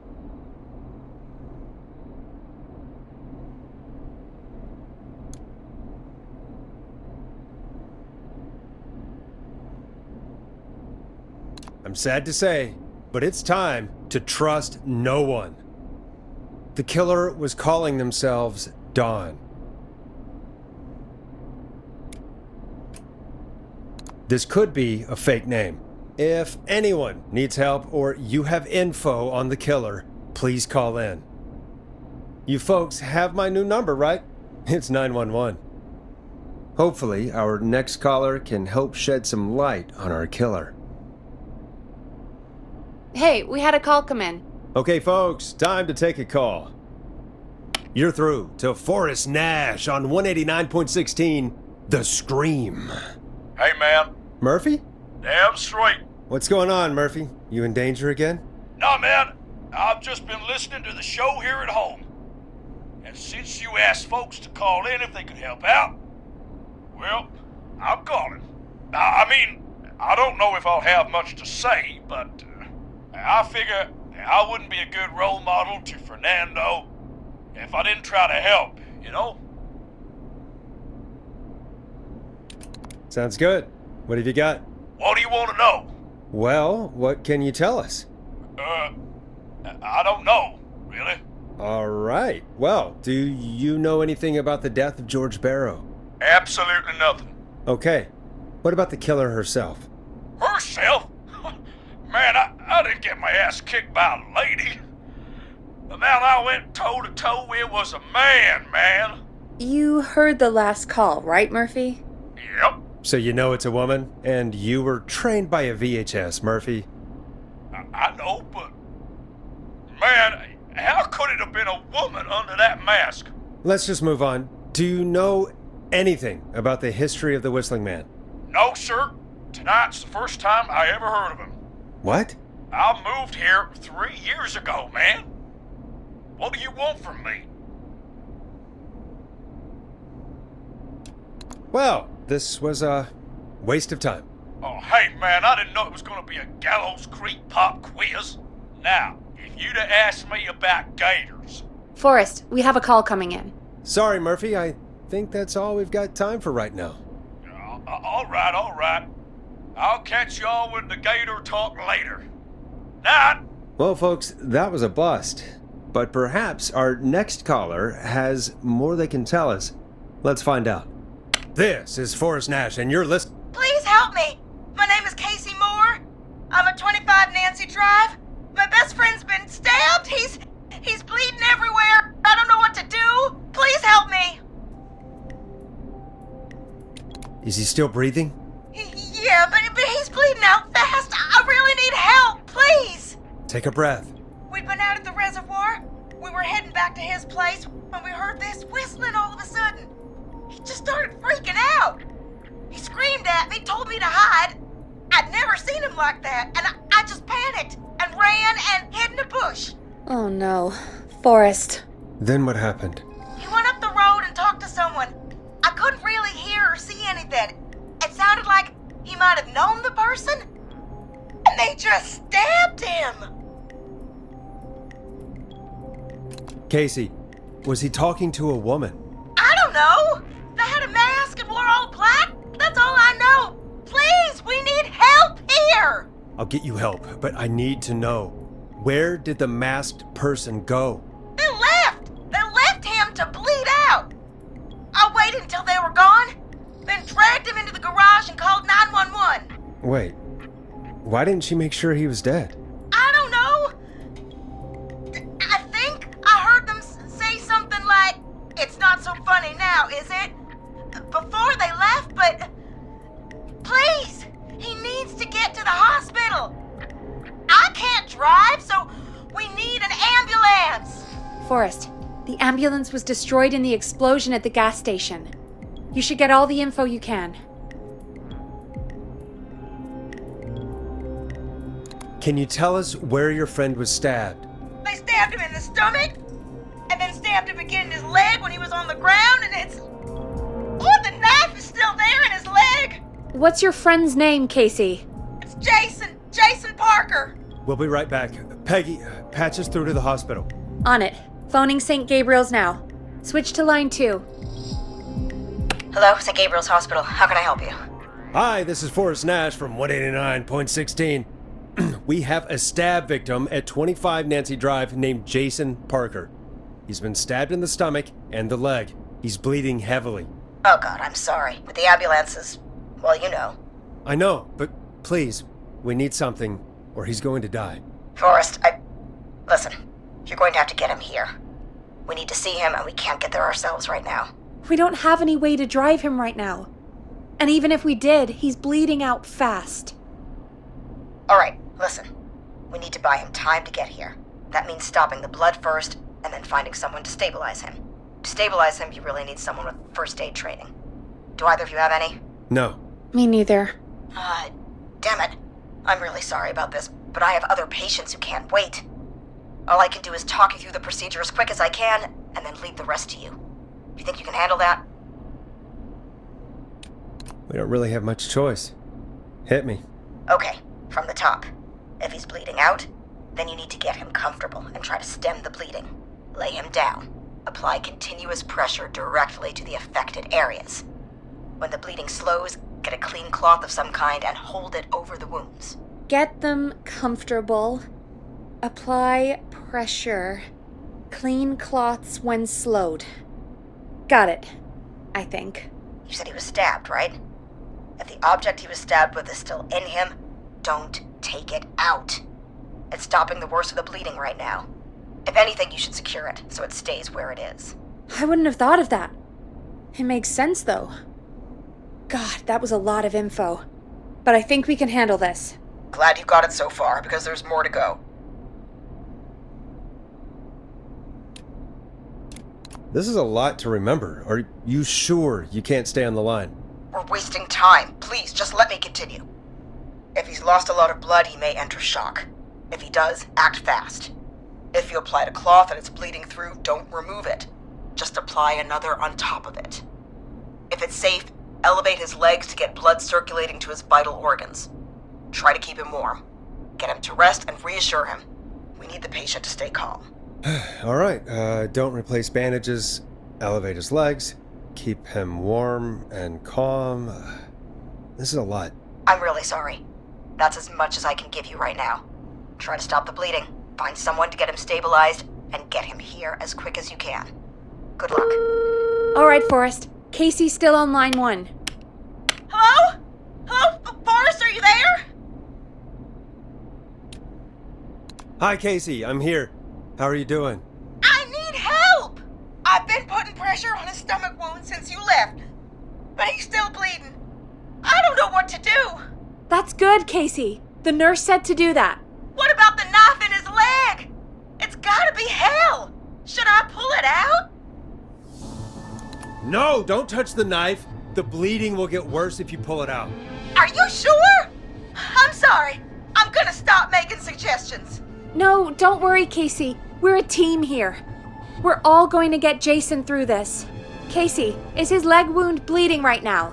I'm sad to say, but it's time to trust no one. The killer was calling themselves Dawn. This could be a fake name. If anyone needs help or you have info on the killer, please call in. You folks have my new number, right? It's 911. Hopefully, our next caller can help shed some light on our killer. Hey, we had a call come in. Okay, folks, time to take a call. You're through to Forrest Nash on 189.16, The Scream. Hey, man. Murphy? Damn straight. What's going on, Murphy? You in danger again? Nah, man. I've just been listening to the show here at home. And since you asked folks to call in if they could help out, well, I'm calling. I mean, I don't know if I'll have much to say, but I figure I wouldn't be a good role model to Fernando if I didn't try to help, you know? Sounds good. What have you got? What do you want to know? Well, what can you tell us? I don't know, really. All right. Well, do you know anything about the death of George Barrow? Absolutely nothing. Okay. What about the killer herself? Herself? Man, I didn't get my ass kicked by a lady. The man I went toe-to-toe with was a man. You heard the last call, right, Murphy? Yep. So you know it's a woman, and you were trained by a VHS, Murphy. I know, but... Man, how could it have been a woman under that mask? Let's just move on. Do you know anything about the history of the Whistling Man? No, sir. Tonight's the first time I ever heard of him. What? I moved here 3 years ago, man. What do you want from me? Well, this was a waste of time. Oh, hey, man, I didn't know it was going to be a Gallows Creek pop quiz. Now, if you'd have asked me about gators... Forrest, we have a call coming in. Sorry, Murphy. I think that's all we've got time for right now. All right. I'll catch y'all with the gator talk later. Night! Well, folks, that was a bust. But perhaps our next caller has more they can tell us. Let's find out. This is Forrest Nash, and you're listening. Please help me. My name is Casey Moore. I'm at 25 Nancy Drive. My best friend's been stabbed. He's bleeding everywhere. I don't know what to do. Please help me. Is he still breathing? Yeah, but he's bleeding out fast. I really need help. Please. Take a breath. We'd been out at the reservoir. We were heading back to his place when we heard this whistling all of a sudden. He just started freaking out. He screamed at me, told me to hide. I'd never seen him like that, and I just panicked and ran and hid in a bush. Oh no. Forrest. Then what happened? He went up the road and talked to someone. I couldn't really hear or see anything. It sounded like he might have known the person, and they just stabbed him. Casey, was he talking to a woman? I don't know. They had a mask and wore all black. That's all I know. Please, we need help here. I'll get you help, but I need to know. Where did the masked person go? They left. They left him to bleed out. I waited until they were gone, then dragged him into the garage and called 911. Wait, why didn't she make sure he was dead? I don't know. I think I heard them say something like, "It's not so funny now, is it?" before they left, but please, he needs to get to the hospital. I can't drive, so we need an ambulance. Forrest, the ambulance was destroyed in the explosion at the gas station. You should get all the info you can. Can you tell us where your friend was stabbed? They stabbed him in the stomach, and then stabbed him again in his leg when he was on the ground, and it's... Oh, the knife is still there in his leg! What's your friend's name, Casey? It's Jason! Jason Parker! We'll be right back. Peggy, patch us through to the hospital. On it. Phoning St. Gabriel's now. Switch to line 2. Hello, St. Gabriel's Hospital. How can I help you? Hi, this is Forrest Nash from 189.16. We have a stab victim at 25 Nancy Drive named Jason Parker. He's been stabbed in the stomach and the leg. He's bleeding heavily. Oh God, I'm sorry. But the ambulances, well, you know. I know, but please, we need something, or he's going to die. Forrest, Listen, you're going to have to get him here. We need to see him, and we can't get there ourselves right now. We don't have any way to drive him right now. And even if we did, he's bleeding out fast. Alright, listen. We need to buy him time to get here. That means stopping the blood first, and then finding someone to stabilize him. To stabilize him, you really need someone with first aid training. Do either of you have any? No. Me neither. Damn it. I'm really sorry about this, but I have other patients who can't wait. All I can do is talk you through the procedure as quick as I can, and then leave the rest to you. You think you can handle that? We don't really have much choice. Hit me. Okay, from the top. If he's bleeding out, then you need to get him comfortable and try to stem the bleeding. Lay him down. Apply continuous pressure directly to the affected areas. When the bleeding slows, get a clean cloth of some kind and hold it over the wounds. Get them comfortable. Apply pressure. Clean cloths when slowed. Got it, I think. You said he was stabbed, right? If the object he was stabbed with is still in him, don't take it out. It's stopping the worst of the bleeding right now. If anything, you should secure it so it stays where it is. I wouldn't have thought of that. It makes sense, though. God, that was a lot of info. But I think we can handle this. Glad you got it so far, because there's more to go. This is a lot to remember. Are you sure you can't stay on the line? We're wasting time. Please, just let me continue. If he's lost a lot of blood, he may enter shock. If he does, act fast. If you applied a cloth and it's bleeding through, don't remove it. Just apply another on top of it. If it's safe, elevate his legs to get blood circulating to his vital organs. Try to keep him warm. Get him to rest and reassure him. We need the patient to stay calm. All right, don't replace bandages, elevate his legs, keep him warm and calm. This is a lot. I'm really sorry. That's as much as I can give you right now. Try to stop the bleeding, find someone to get him stabilized, and get him here as quick as you can. Good luck. All right, Forrest. Casey's still on line 1. Hello? Hello? Forrest, are you there? Hi, Casey. I'm here. How are you doing? I need help! I've been putting pressure on his stomach wound since you left, but he's still bleeding. I don't know what to do. That's good, Casey. The nurse said to do that. What about the knife in his leg? It's gotta be hell. Should I pull it out? No, don't touch the knife. The bleeding will get worse if you pull it out. Are you sure? I'm sorry. I'm gonna stop making suggestions. No, don't worry, Casey. We're a team here. We're all going to get Jason through this. Casey, is his leg wound bleeding right now?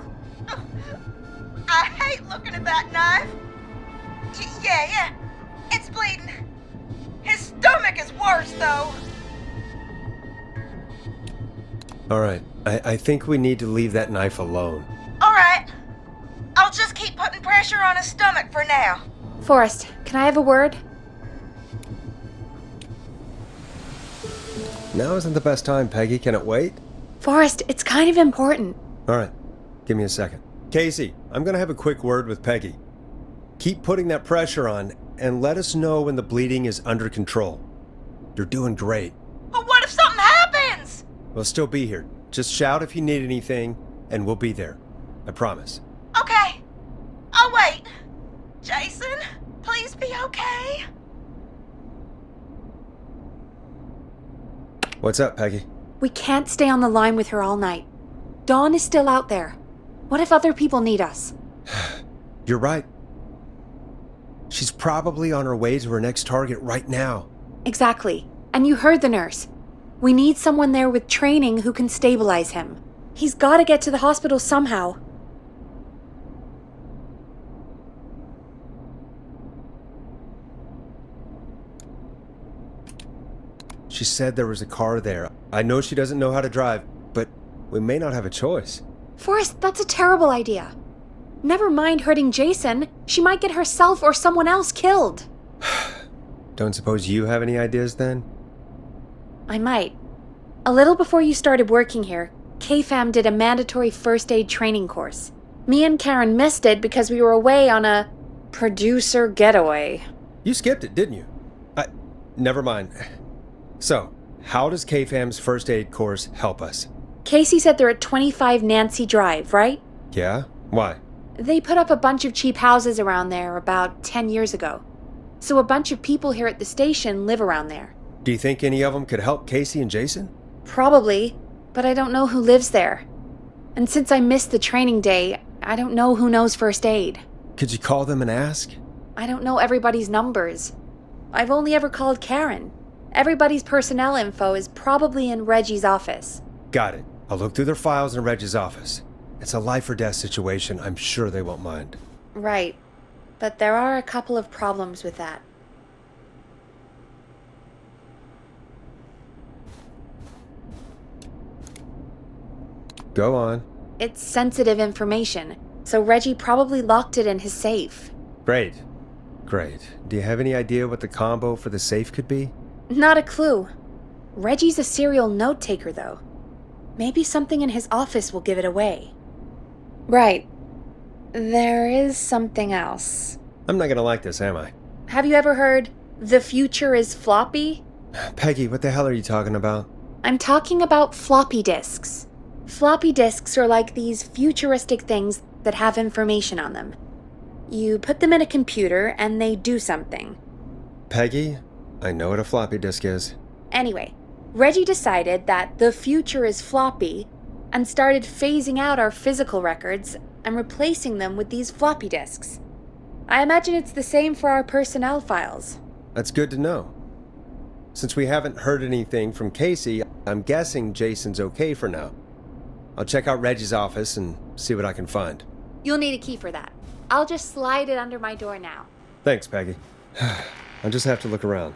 I hate looking at that knife. Yeah. It's bleeding. His stomach is worse, though. All right, I think we need to leave that knife alone. All right. I'll just keep putting pressure on his stomach for now. Forrest, can I have a word? Now isn't the best time, Peggy. Can it wait? Forrest, it's kind of important. All right, give me a second. Casey, I'm going to have a quick word with Peggy. Keep putting that pressure on and let us know when the bleeding is under control. You're doing great. But what if something happens? We'll still be here. Just shout if you need anything, and we'll be there. I promise. Okay. I'll wait. Jason, please be okay. What's up, Peggy? We can't stay on the line with her all night. Dawn is still out there. What if other people need us? You're right. She's probably on her way to her next target right now. Exactly. And you heard the nurse. We need someone there with training who can stabilize him. He's got to get to the hospital somehow. She said there was a car there. I know she doesn't know how to drive, but we may not have a choice. Forrest, that's a terrible idea. Never mind hurting Jason. She might get herself or someone else killed. Don't suppose you have any ideas then? I might. A little before you started working here, KFAM did a mandatory first aid training course. Me and Karen missed it because we were away on a producer getaway. You skipped it, didn't you? Never mind. So, how does KFAM's first aid course help us? Casey said they're at 25 Nancy Drive, right? Yeah? Why? They put up a bunch of cheap houses around there about 10 years ago. So a bunch of people here at the station live around there. Do you think any of them could help Casey and Jason? Probably, but I don't know who lives there. And since I missed the training day, I don't know who knows first aid. Could you call them and ask? I don't know everybody's numbers. I've only ever called Karen. Everybody's personnel info is probably in Reggie's office. Got it. I'll look through their files in Reggie's office. It's a life or death situation. I'm sure they won't mind. Right. But there are a couple of problems with that. Go on. It's sensitive information, so Reggie probably locked it in his safe. Great. Do you have any idea what the combo for the safe could be? Not a clue. Reggie's a serial note-taker, though. Maybe something in his office will give it away. Right. There is something else. I'm not gonna like this, am I? Have you ever heard, "The future is floppy"? Peggy, what the hell are you talking about? I'm talking about floppy disks. Floppy disks are like these futuristic things that have information on them. You put them in a computer and they do something. Peggy, I know what a floppy disk is. Anyway, Reggie decided that the future is floppy and started phasing out our physical records and replacing them with these floppy disks. I imagine it's the same for our personnel files. That's good to know. Since we haven't heard anything from Casey, I'm guessing Jason's okay for now. I'll check out Reggie's office and see what I can find. You'll need a key for that. I'll just slide it under my door now. Thanks, Peggy. I'll just have to look around.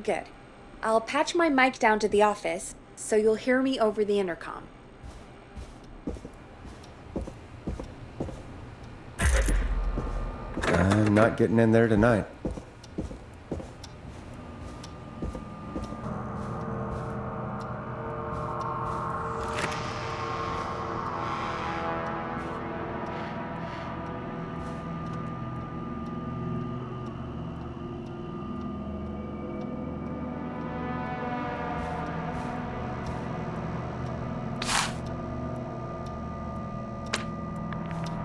Good. I'll patch my mic down to the office, so you'll hear me over the intercom. I'm not getting in there tonight.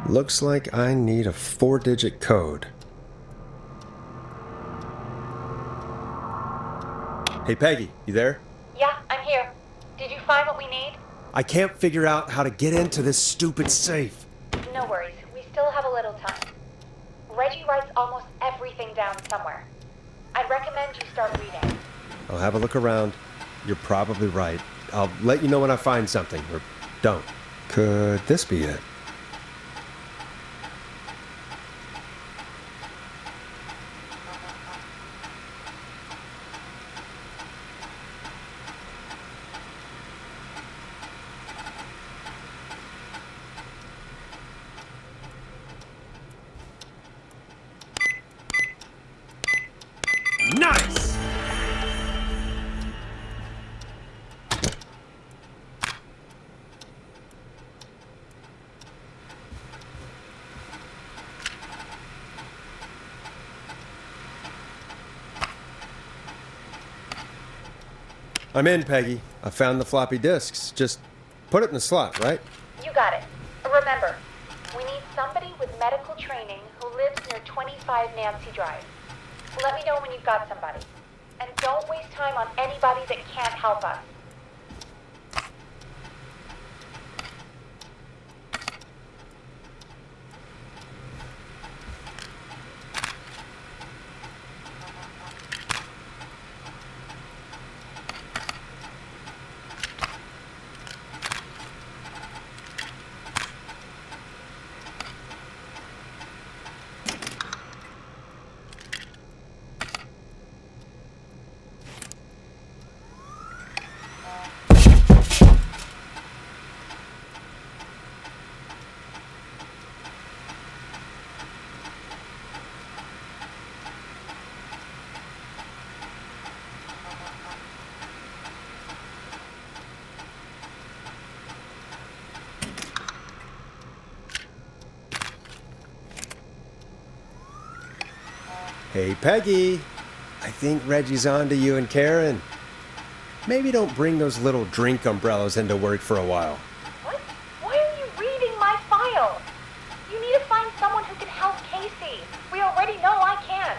Looks like I need a 4-digit code. Hey Peggy, you there? Yeah, I'm here. Did you find what we need? I can't figure out how to get into this stupid safe. No worries. We still have a little time. Reggie writes almost everything down somewhere. I'd recommend you start reading. I'll have a look around. You're probably right. I'll let you know when I find something, or don't. Could this be it? Nice! I'm in, Peggy. I found the floppy disks. Just put it in the slot, right? You got it. Remember, we need somebody with medical training who lives near 25 Nancy Drive. Let me know when you've got somebody. And don't waste time on anybody that can't help us. Hey, Peggy. I think Reggie's on to you and Karen. Maybe don't bring those little drink umbrellas into work for a while. What? Why are you reading my file? You need to find someone who can help Casey. We already know I can't.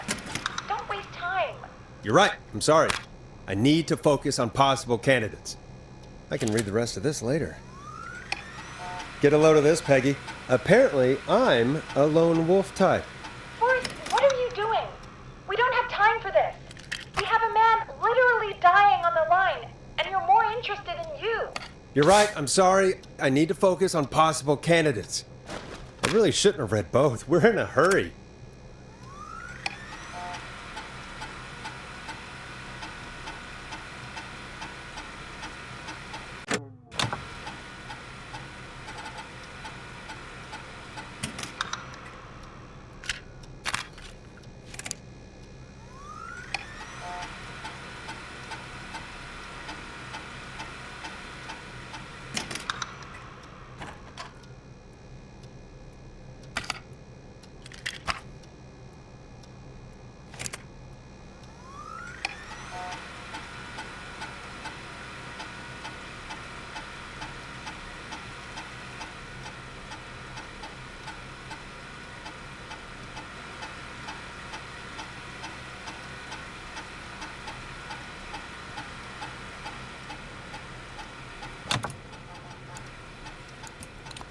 Don't waste time. You're right. I'm sorry. I need to focus on possible candidates. I can read the rest of this later. Get a load of this, Peggy. Apparently, I'm a lone wolf type. Forrest, what are you doing? We don't have time for this. We have a man literally dying on the line, and you're more interested in you. You're right. I'm sorry. I need to focus on possible candidates. I really shouldn't have read both. We're in a hurry.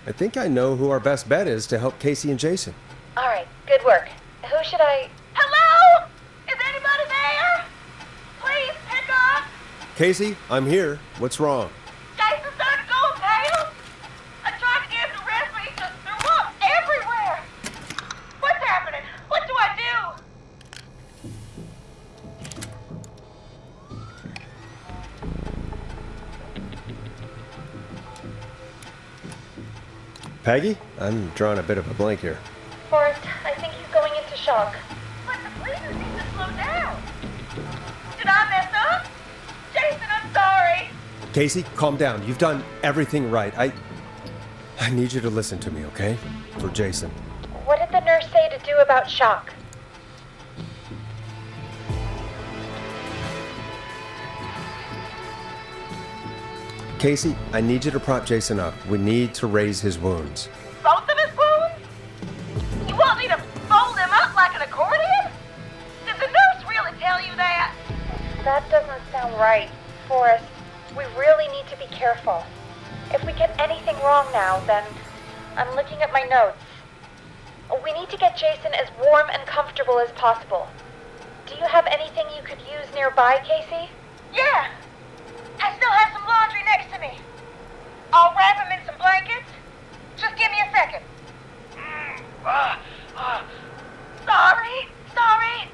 I think I know who our best bet is to help Casey and Jason. All right, good work. Who should I... Hello? Is anybody there? Please pick up. Casey, I'm here. What's wrong? Jason started going pale. I tried to get him to rest, but he just threw up everywhere. What's happening? What do I do? Peggy? I'm drawing a bit of a blank here. Forrest, I think he's going into shock. But the bleeding needs to slow down. Did I mess up? Jason, I'm sorry. Casey, calm down. You've done everything right. I need you to listen to me, okay? For Jason. What did the nurse say to do about shock? Casey, I need you to prop Jason up. We need to raise his wounds. Both of his wounds? You want me to fold him up like an accordion? Did the nurse really tell you that? That doesn't sound right, Forrest. We really need to be careful. If we get anything wrong now, then... I'm looking at my notes. We need to get Jason as warm and comfortable as possible. Do you have anything you could use nearby, Casey? Yeah. I still have some laundry next to me. I'll wrap him in some blankets. Just give me a second. Sorry. Sorry.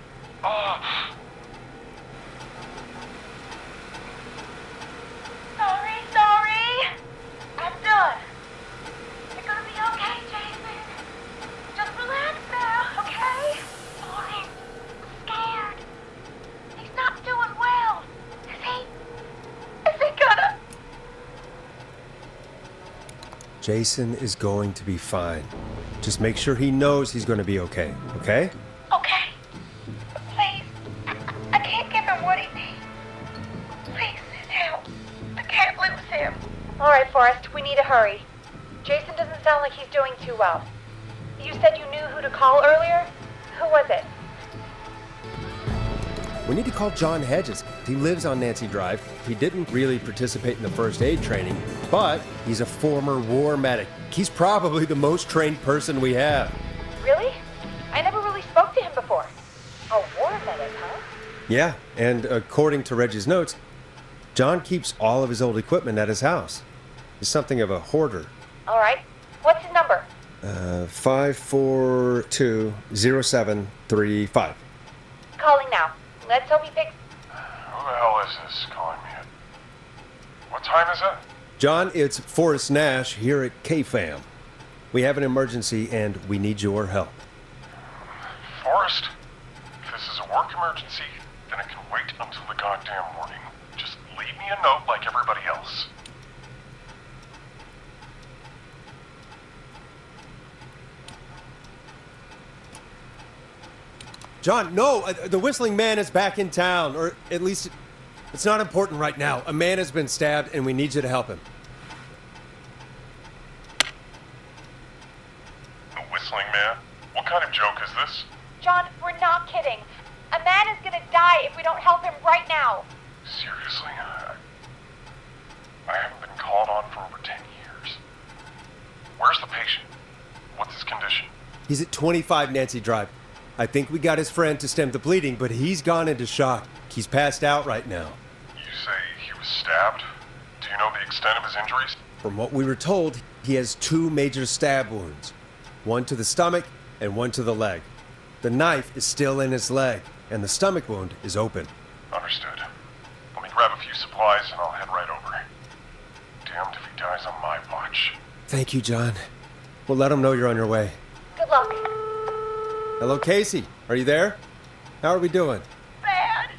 I'm done. You're gonna be okay, Jason. Just relax now, okay? Sorry. I'm scared. He's not doing well. Is he gonna... Jason is going to be fine. Just make sure he knows he's going to be okay, okay? Okay. Please. I can't give him what he needs. Please, help. I can't lose him. All right, Forrest, we need to hurry. Jason doesn't sound like he's doing too well. You said you knew who to call earlier? Who was it? We need to call John Hedges. He lives on Nancy Drive. He didn't really participate in the first aid training, but he's a former war medic. He's probably the most trained person we have. Really? I never really spoke to him before. A war medic, huh? Yeah, and according to Reggie's notes, John keeps all of his old equipment at his house. He's something of a hoarder. All right. What's his number? 5420735. Calling now. Let's hope he picks... Who the hell is this calling me at... What time is it? John, it's Forrest Nash here at KFAM. We have an emergency and we need your help. Forrest? If this is a work emergency, then it can wait until the goddamn morning. Just leave me a note like everybody else. John, no! The Whistling Man is back in town, or at least it's not important right now. A man has been stabbed, and we need you to help him. The Whistling Man? What kind of joke is this? John, we're not kidding. A man is gonna die if we don't help him right now. Seriously? I haven't been called on for over 10 years. Where's the patient? What's his condition? He's at 25 Nancy Drive. I think we got his friend to stem the bleeding, but he's gone into shock. He's passed out right now. You say he was stabbed? Do you know the extent of his injuries? From what we were told, he has 2 major stab wounds. One to the stomach and one to the leg. The knife is still in his leg, and the stomach wound is open. Understood. Let me grab a few supplies and I'll head right over. Damned if he dies on my watch. Thank you, John. We'll let him know you're on your way. Good luck. Hello, Casey. Are you there? How are we doing? Bad.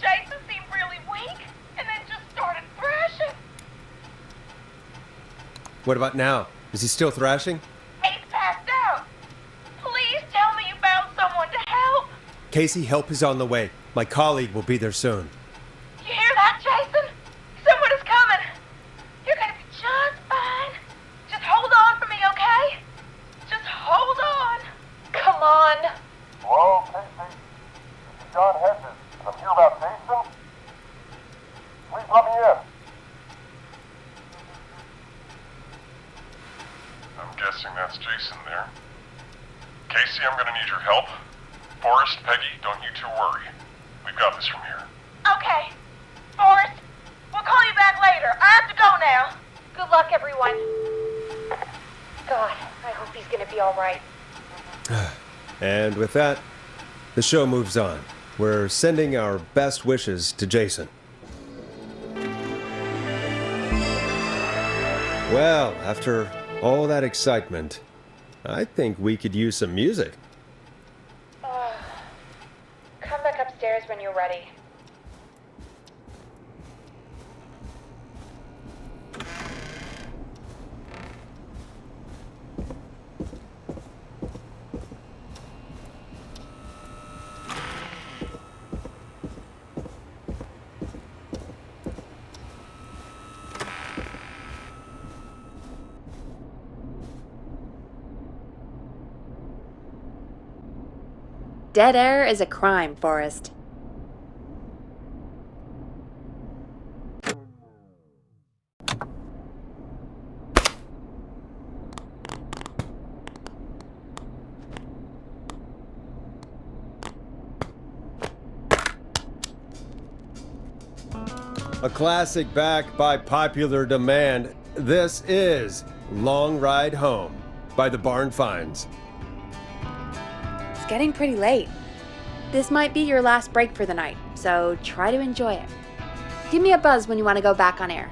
Jason seemed really weak and then just started thrashing. What about now? Is he still thrashing? He's passed out. Please tell me you found someone to help. Casey, help is on the way. My colleague will be there soon. You hear that, Jason? Someone is coming. You're gonna be just fine. Just hold on for me, okay? Just hold on. Come on. Hello, Casey. This is John Hedges. I'm here about Jason. Please let me in. I'm guessing that's Jason there. Casey, I'm gonna need your help. Forrest, Peggy, don't you two worry. We've got this from here. Okay. Forrest, we'll call you back later. I have to go now. Good luck, everyone. God, I hope he's gonna be all right. And with that, the show moves on. We're sending our best wishes to Jason. Well, after all that excitement, I think we could use some music. Come back upstairs when you're ready. Dead air is a crime, Forrest. A classic back by popular demand. This is Long Ride Home by the Barn Finds. It's getting pretty late. This might be your last break for the night, so try to enjoy it. Give me a buzz when you want to go back on air.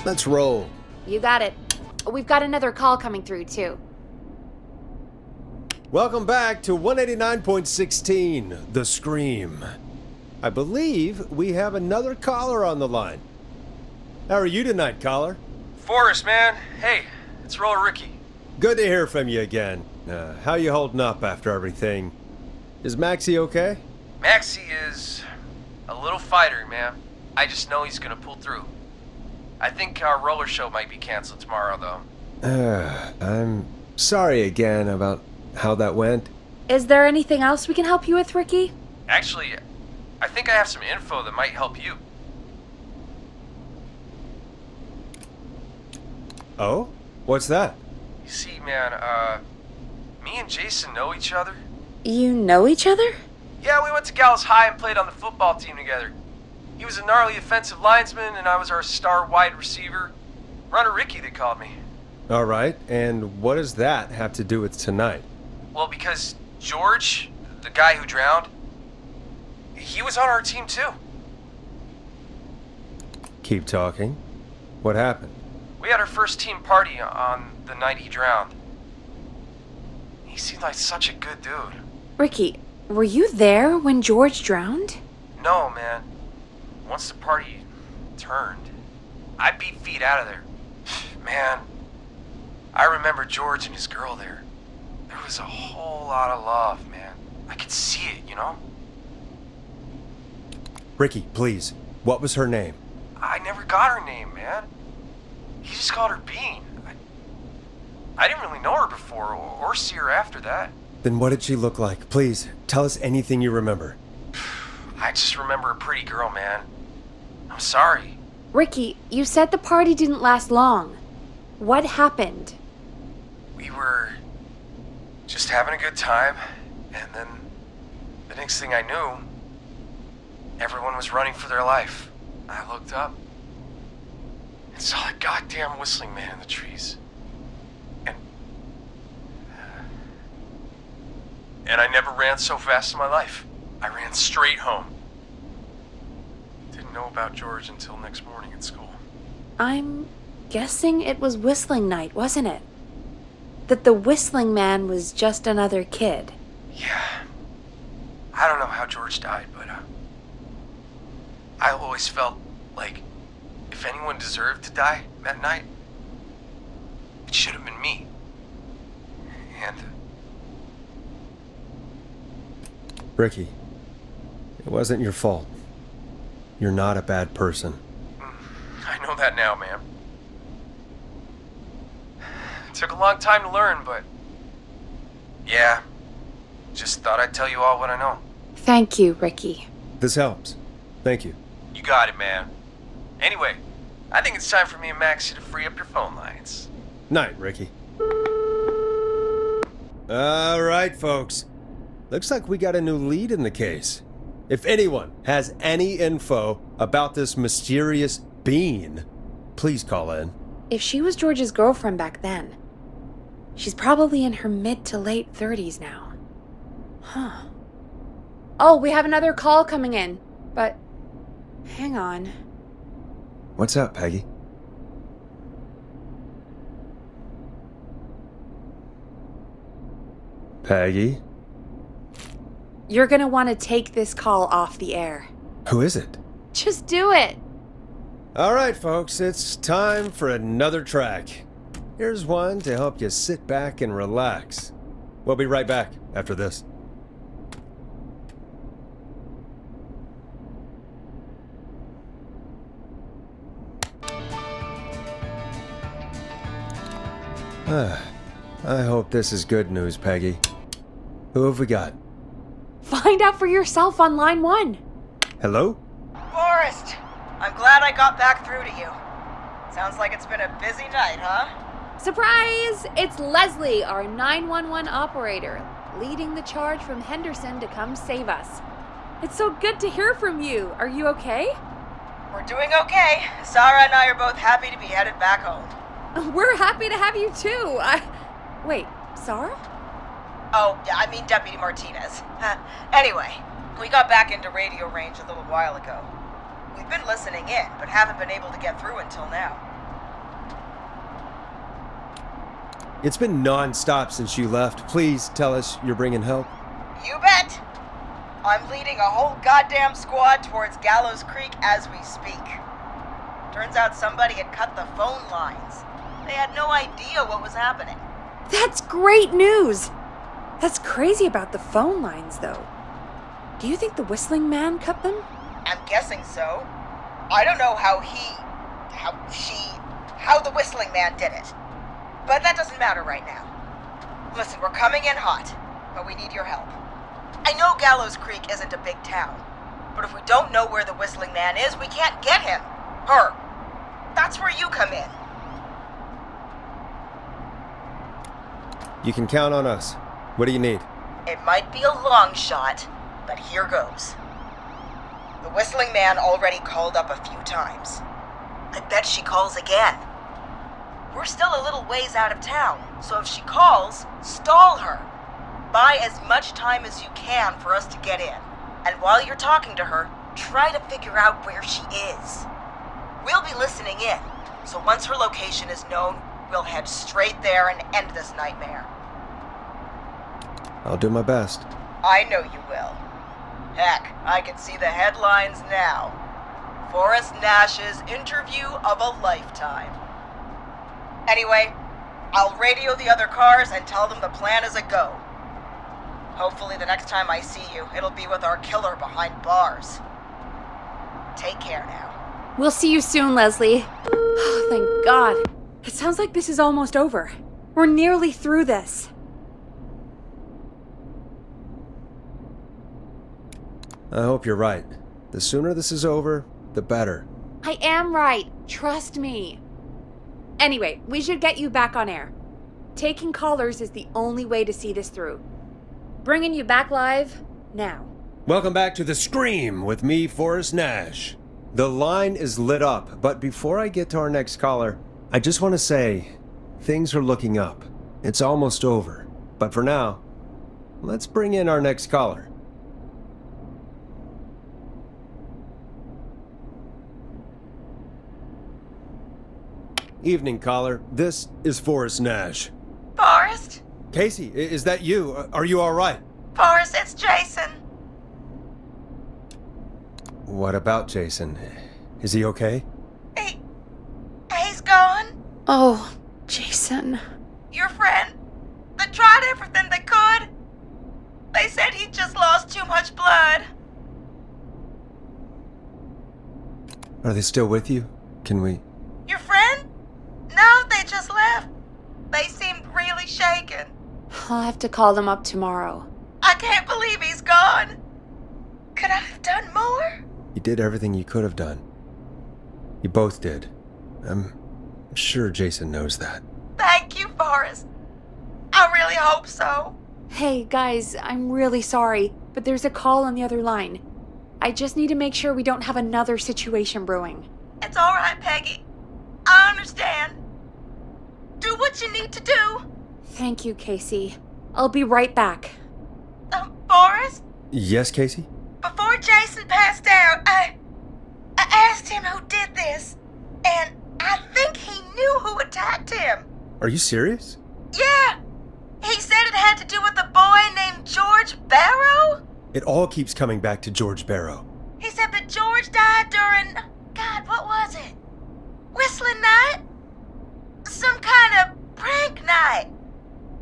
Let's roll. You got it. We've got another call coming through, too. Welcome back to 189.16, The Scream. I believe we have another caller on the line. How are you tonight, caller? Forrest, man. Hey, it's Roller Ricky. Good to hear from you again. How you holding up after everything? Is Maxie okay? Maxie is a little fighter, man. I just know he's gonna pull through. I think our roller show might be canceled tomorrow, though. I'm sorry again about how that went. Is there anything else we can help you with, Ricky? Actually, I think I have some info that might help you. Oh? What's that? You see, man, me and Jason know each other. You know each other? Yeah, we went to Gallows High and played on the football team together. He was a gnarly offensive linesman, and I was our star wide receiver. Runner Ricky, they called me. All right, and what does that have to do with tonight? Well, because George, the guy who drowned, he was on our team too. Keep talking. What happened? We had our first team party on the night he drowned. He seemed like such a good dude. Ricky, were you there when George drowned? No, man. Once the party turned, I beat feet out of there. Man, I remember George and his girl there. There was a whole lot of love, man. I could see it, you know? Ricky, please. What was her name? I never got her name, man. He just called her Bean. I didn't really know her before or see her after that. Then what did she look like? Please, tell us anything you remember. I just remember a pretty girl, man. I'm sorry. Ricky, you said the party didn't last long. What happened? We were just having a good time, and then the next thing I knew, everyone was running for their life. I looked up and saw a goddamn whistling man in the trees. And I never ran so fast in my life. I ran straight home. Didn't know about George until next morning at school. I'm guessing it was whistling night, wasn't it? That the whistling man was just another kid. Yeah. I don't know how George died, but I always felt like if anyone deserved to die that night, it should have been me. And Ricky, it wasn't your fault. You're not a bad person. I know that now, man. It took a long time to learn, but yeah, just thought I'd tell you all what I know. Thank you, Ricky. This helps. Thank you. You got it, man. Anyway, I think it's time for me and Maxie to free up your phone lines. Night, Ricky. All right, folks. Looks like we got a new lead in the case. If anyone has any info about this mysterious Bean, please call in. If she was George's girlfriend back then, she's probably in her mid to late 30s now. Huh. Oh, we have another call coming in, but hang on. What's up, Peggy? Peggy? You're gonna want to take this call off the air. Who is it? Just do it. All right, folks, it's time for another track. Here's one to help you sit back and relax. We'll be right back after this. I hope this is good news, Peggy. Who have we got? Find out for yourself on line 1. Hello? Forrest! I'm glad I got back through to you. Sounds like it's been a busy night, huh? Surprise! It's Leslie, our 911 operator, leading the charge from Henderson to come save us. It's so good to hear from you. Are you okay? We're doing okay. Sarah and I are both happy to be headed back home. We're happy to have you too. Wait, Sarah? Oh, I mean Deputy Martinez. Anyway, we got back into radio range a little while ago. We've been listening in, but haven't been able to get through until now. It's been non-stop since you left. Please tell us you're bringing help. You bet! I'm leading a whole goddamn squad towards Gallows Creek as we speak. Turns out somebody had cut the phone lines. They had no idea what was happening. That's great news! That's crazy about the phone lines, though. Do you think the whistling man cut them? I'm guessing so. I don't know how the whistling man did it. But that doesn't matter right now. Listen, we're coming in hot, but we need your help. I know Gallows Creek isn't a big town, but if we don't know where the whistling man is, we can't get him. Her. That's where you come in. You can count on us. What do you need? It might be a long shot, but here goes. The whistling man already called up a few times. I bet she calls again. We're still a little ways out of town, so if she calls, stall her. Buy as much time as you can for us to get in. And while you're talking to her, try to figure out where she is. We'll be listening in, so once her location is known, we'll head straight there and end this nightmare. I'll do my best. I know you will. Heck, I can see the headlines now. Forrest Nash's interview of a lifetime. Anyway, I'll radio the other cars and tell them the plan is a go. Hopefully the next time I see you, it'll be with our killer behind bars. Take care now. We'll see you soon, Leslie. Oh, thank God. It sounds like this is almost over. We're nearly through this. I hope you're right. The sooner this is over, the better. I am right. Trust me. Anyway, we should get you back on air. Taking callers is the only way to see this through. Bringing you back live now. Welcome back to The Scream with me, Forrest Nash. The line is lit up, but before I get to our next caller, I just want to say, things are looking up. It's almost over. But for now, let's bring in our next caller. Evening, caller. This is Forrest Nash. Forrest? Casey, is that you? Are you all right? Forrest, it's Jason. What about Jason? Is he okay? He's gone. Oh, Jason. Your friend. They tried everything they could. They said he just lost too much blood. Are they still with you? Can we... Your friend? No, they just left. They seemed really shaken. I'll have to call them up tomorrow. I can't believe he's gone. Could I have done more? You did everything you could have done. You both did. I'm sure Jason knows that. Thank you, Forrest. I really hope so. Hey, guys, I'm really sorry, but there's a call on the other line. I just need to make sure we don't have another situation brewing. It's all right, Peggy. I understand. Do what you need to do. Thank you, Casey. I'll be right back. Forrest? Yes, Casey? Before Jason passed out, I asked him who did this, and I think he knew who attacked him. Are you serious? Yeah. He said it had to do with a boy named George Barrow. It all keeps coming back to George Barrow. He said that George died during... God, what was it? Whistling night? Some kind of prank night.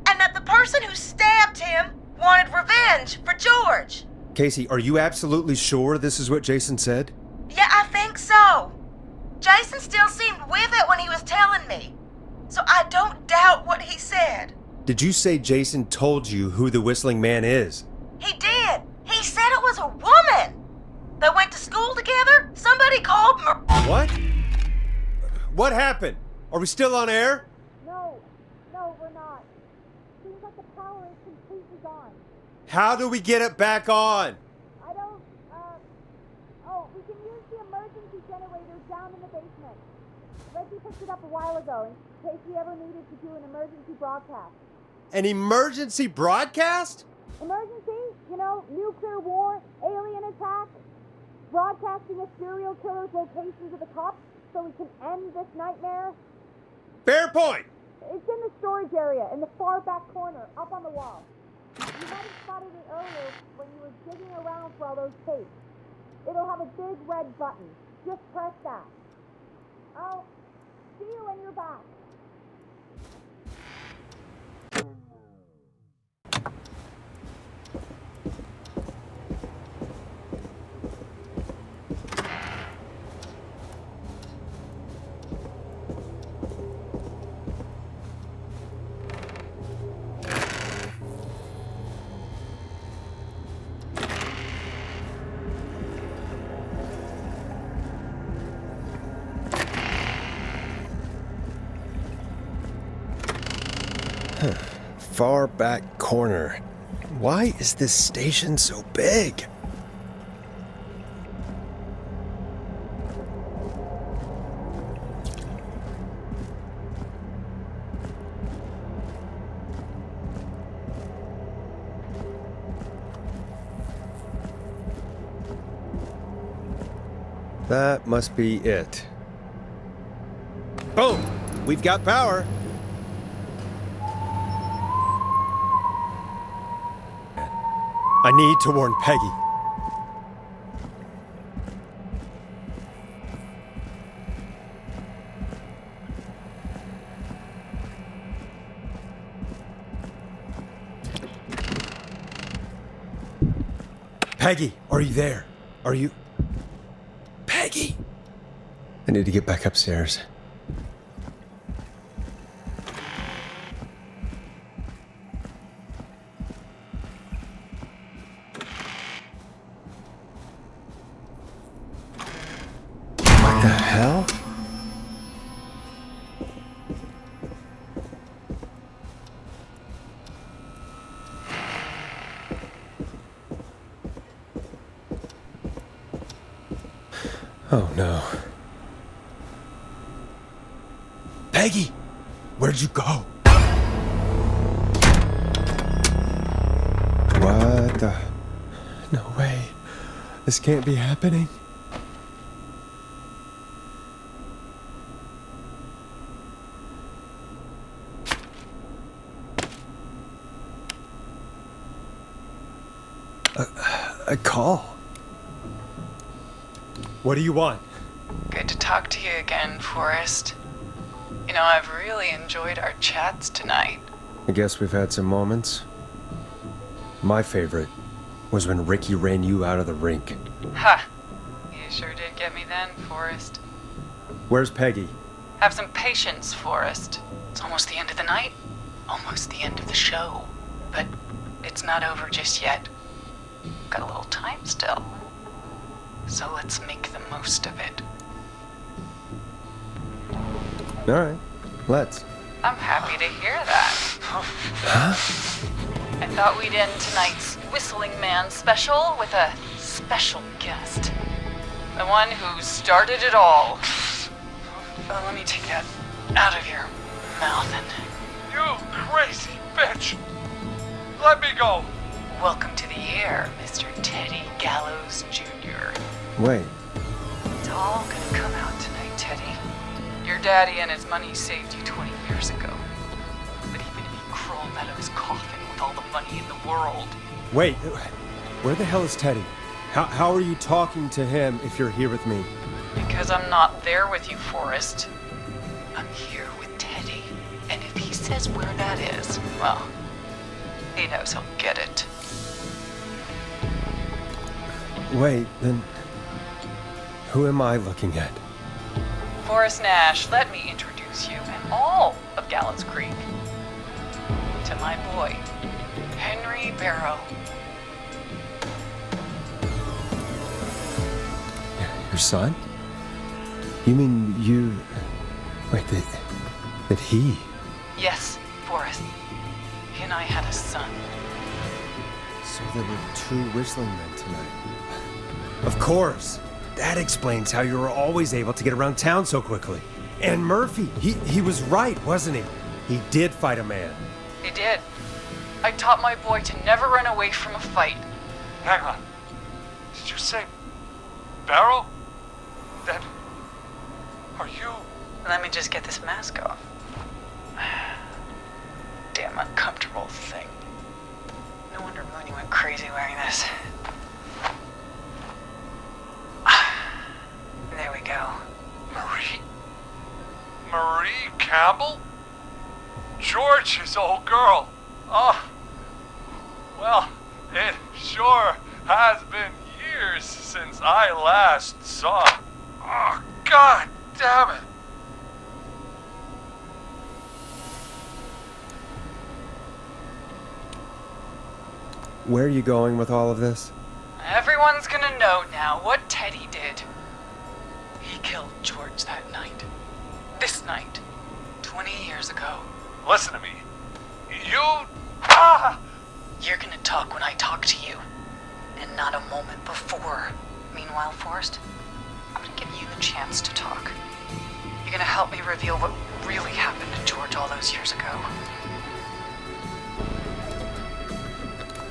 And that the person who stabbed him wanted revenge for George. Casey, are you absolutely sure this is what Jason said? Yeah, I think so. Jason still seemed with it when he was telling me. So I don't doubt what he said. Did you say Jason told you who the Whistling Man is? He did. He said it was a woman. They went to school together. Somebody called What? What happened? Are we still on air? No, we're not. Seems like the power is completely gone. How do we get it back on? I don't, we can use the emergency generator down in the basement. Reggie picked it up a while ago in case we ever needed to do an emergency broadcast. An emergency broadcast? Emergency? You know, nuclear war, alien attack, broadcasting a serial killer's location to the cops so we can end this nightmare. Fair point! It's in the storage area, in the far back corner, up on the wall. You might have spotted it earlier when you were digging around for all those tapes. It'll have a big red button. Just press that. I'll see you when you're back. Far back corner. Why is this station so big? That must be it. Boom! We've got power. I need to warn Peggy. Peggy, are you there? Are you... Peggy! I need to get back upstairs. What the hell? Oh no. Peggy! Where'd you go? What the... No way. This can't be happening. A call? What do you want? Good to talk to you again, Forrest. You know, I've really enjoyed our chats tonight. I guess we've had some moments. My favorite was when Ricky ran you out of the rink. Ha! You sure did get me then, Forrest. Where's Peggy? Have some patience, Forrest. It's almost the end of the night. Almost the end of the show. But it's not over just yet. Got a little time still. So let's make the most of it. All right, let's. I'm happy to hear that. Huh? I thought we'd end tonight's Whistling Man special with a special guest. The one who started it all. Let me take that out of your mouth and... You crazy bitch! Let me go! Welcome to the air, Mr. Teddy Gallows Jr. Wait. It's all gonna come out tonight, Teddy. Your daddy and his money saved you 20 years ago. But even if he crawled out of his coffin with all the money in the world... Wait, where the hell is Teddy? How are you talking to him if you're here with me? Because I'm not there with you, Forrest. I'm here with Teddy. And if he says where that is, well, he knows he'll get it. Wait, then... Who am I looking at? Forrest Nash, let me introduce you and all of Gallows Creek to my boy, Henry Barrow. Your son? You mean you... Wait, that he... Yes, Forrest. He and I had a son. So there were two whistling men tonight. Of course! That explains how you were always able to get around town so quickly. And Murphy, he was right, wasn't he? He did fight a man. He did. I taught my boy to never run away from a fight. Hang on. Did you say Barrow? Then... Are you... Let me just get this mask off. Damn uncomfortable thing. No wonder Mooney went crazy wearing this. There we go. Marie Campbell? George's old girl. Oh. Well, it sure has been years since I last saw her. Oh, God damn it. Where are you going with all of this? Everyone's gonna know now what Teddy did. He killed George that night. This night. 20 years ago. Listen to me. You're gonna talk when I talk to you. And not a moment before. Meanwhile, Forrest, I'm gonna give you the chance to talk. You're gonna help me reveal what really happened to George all those years ago.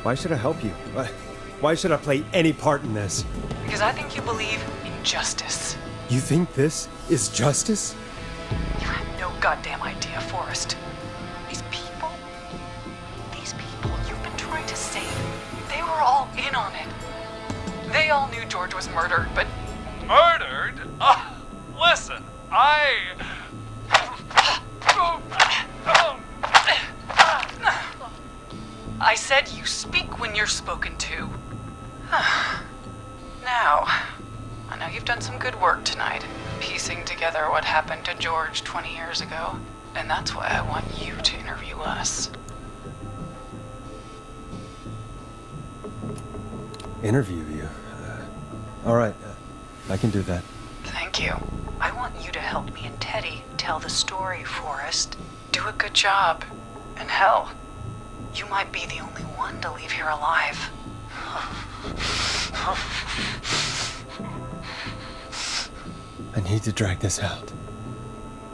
Why should I help you? Why should I play any part in this? Because I think you believe in justice. You think this is justice? You have no goddamn idea, Forrest. These people you've been trying to save, they were all in on it. They all knew George was murdered, but... Murdered? Listen, I said you speak when you're spoken to. Now, I know you've done some good work tonight, piecing together what happened to George 20 years ago, and that's why I want you to interview us. Interview you? All right, I can do that. Thank you. I want you to help me and Teddy tell the story, Forrest. Do a good job. And hell, you might be the only one to leave here alive. I need to drag this out.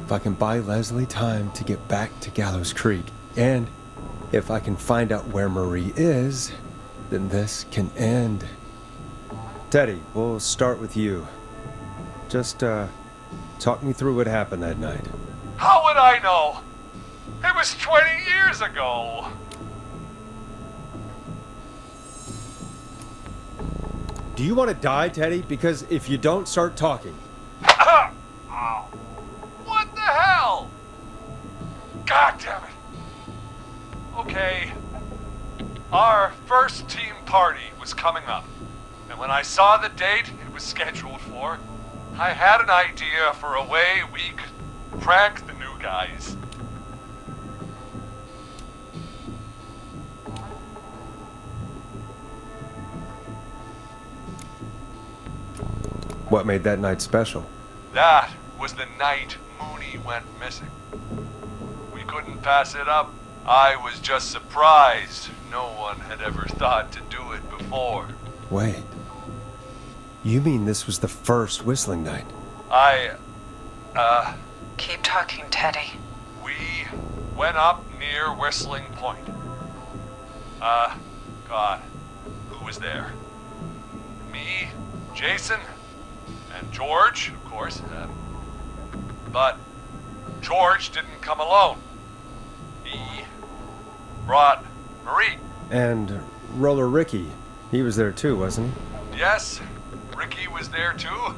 If I can buy Leslie time to get back to Gallows Creek, and if I can find out where Marie is, then this can end. Teddy, we'll start with you. Just, talk me through what happened that night. How would I know? It was 20 years ago. Do you want to die, Teddy? Because if you don't, start talking. Ow. What the hell? God damn it. Okay. Our first team party was coming up. And when I saw the date it was scheduled for, I had an idea for a way we could prank the new guys. What made that night special? That was the night Mooney went missing. We couldn't pass it up. I was just surprised no one had ever thought to do it before. Wait. You mean this was the first whistling night? Keep talking, Teddy. We went up near Whistling Point. God, who was there? Me, Jason, and George, of course. But George didn't come alone. He brought Marie. And Roller Ricky, he was there too, wasn't he? Yes, Ricky was there too.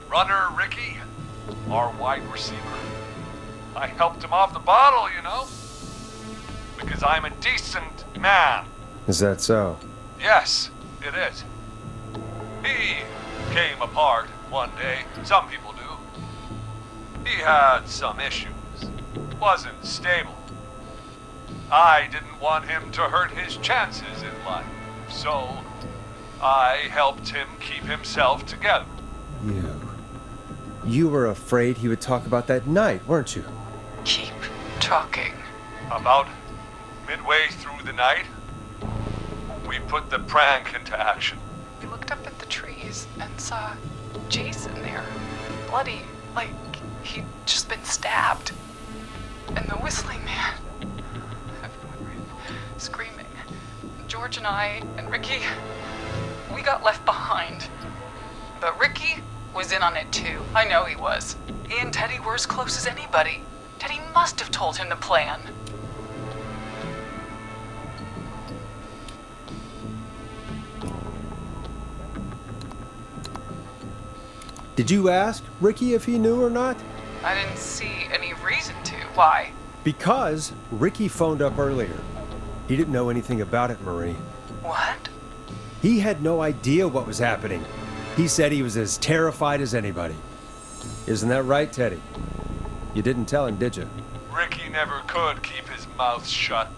Runner Ricky, our wide receiver. I helped him off the bottle, you know. Because I'm a decent man. Is that so? Yes, it is. He came apart one day. Some people do. He had some issues. Wasn't stable. I didn't want him to hurt his chances in life. So, I helped him keep himself together. You were afraid he would talk about that night, weren't you? Keep talking. About midway through the night, we put the prank into action. We looked up at the trees and saw Jason there, bloody, like he'd just been stabbed. And the whistling man, everyone ran screaming. George and I and Ricky, we got left behind. But Ricky was in on it too. I know he was. He and Teddy were as close as anybody. Teddy must have told him the plan. Did you ask Ricky if he knew or not? I didn't see any reason to. Why? Because Ricky phoned up earlier. He didn't know anything about it, Marie. What? He had no idea what was happening. He said he was as terrified as anybody. Isn't that right, Teddy? You didn't tell him, did you? Ricky never could keep his mouth shut.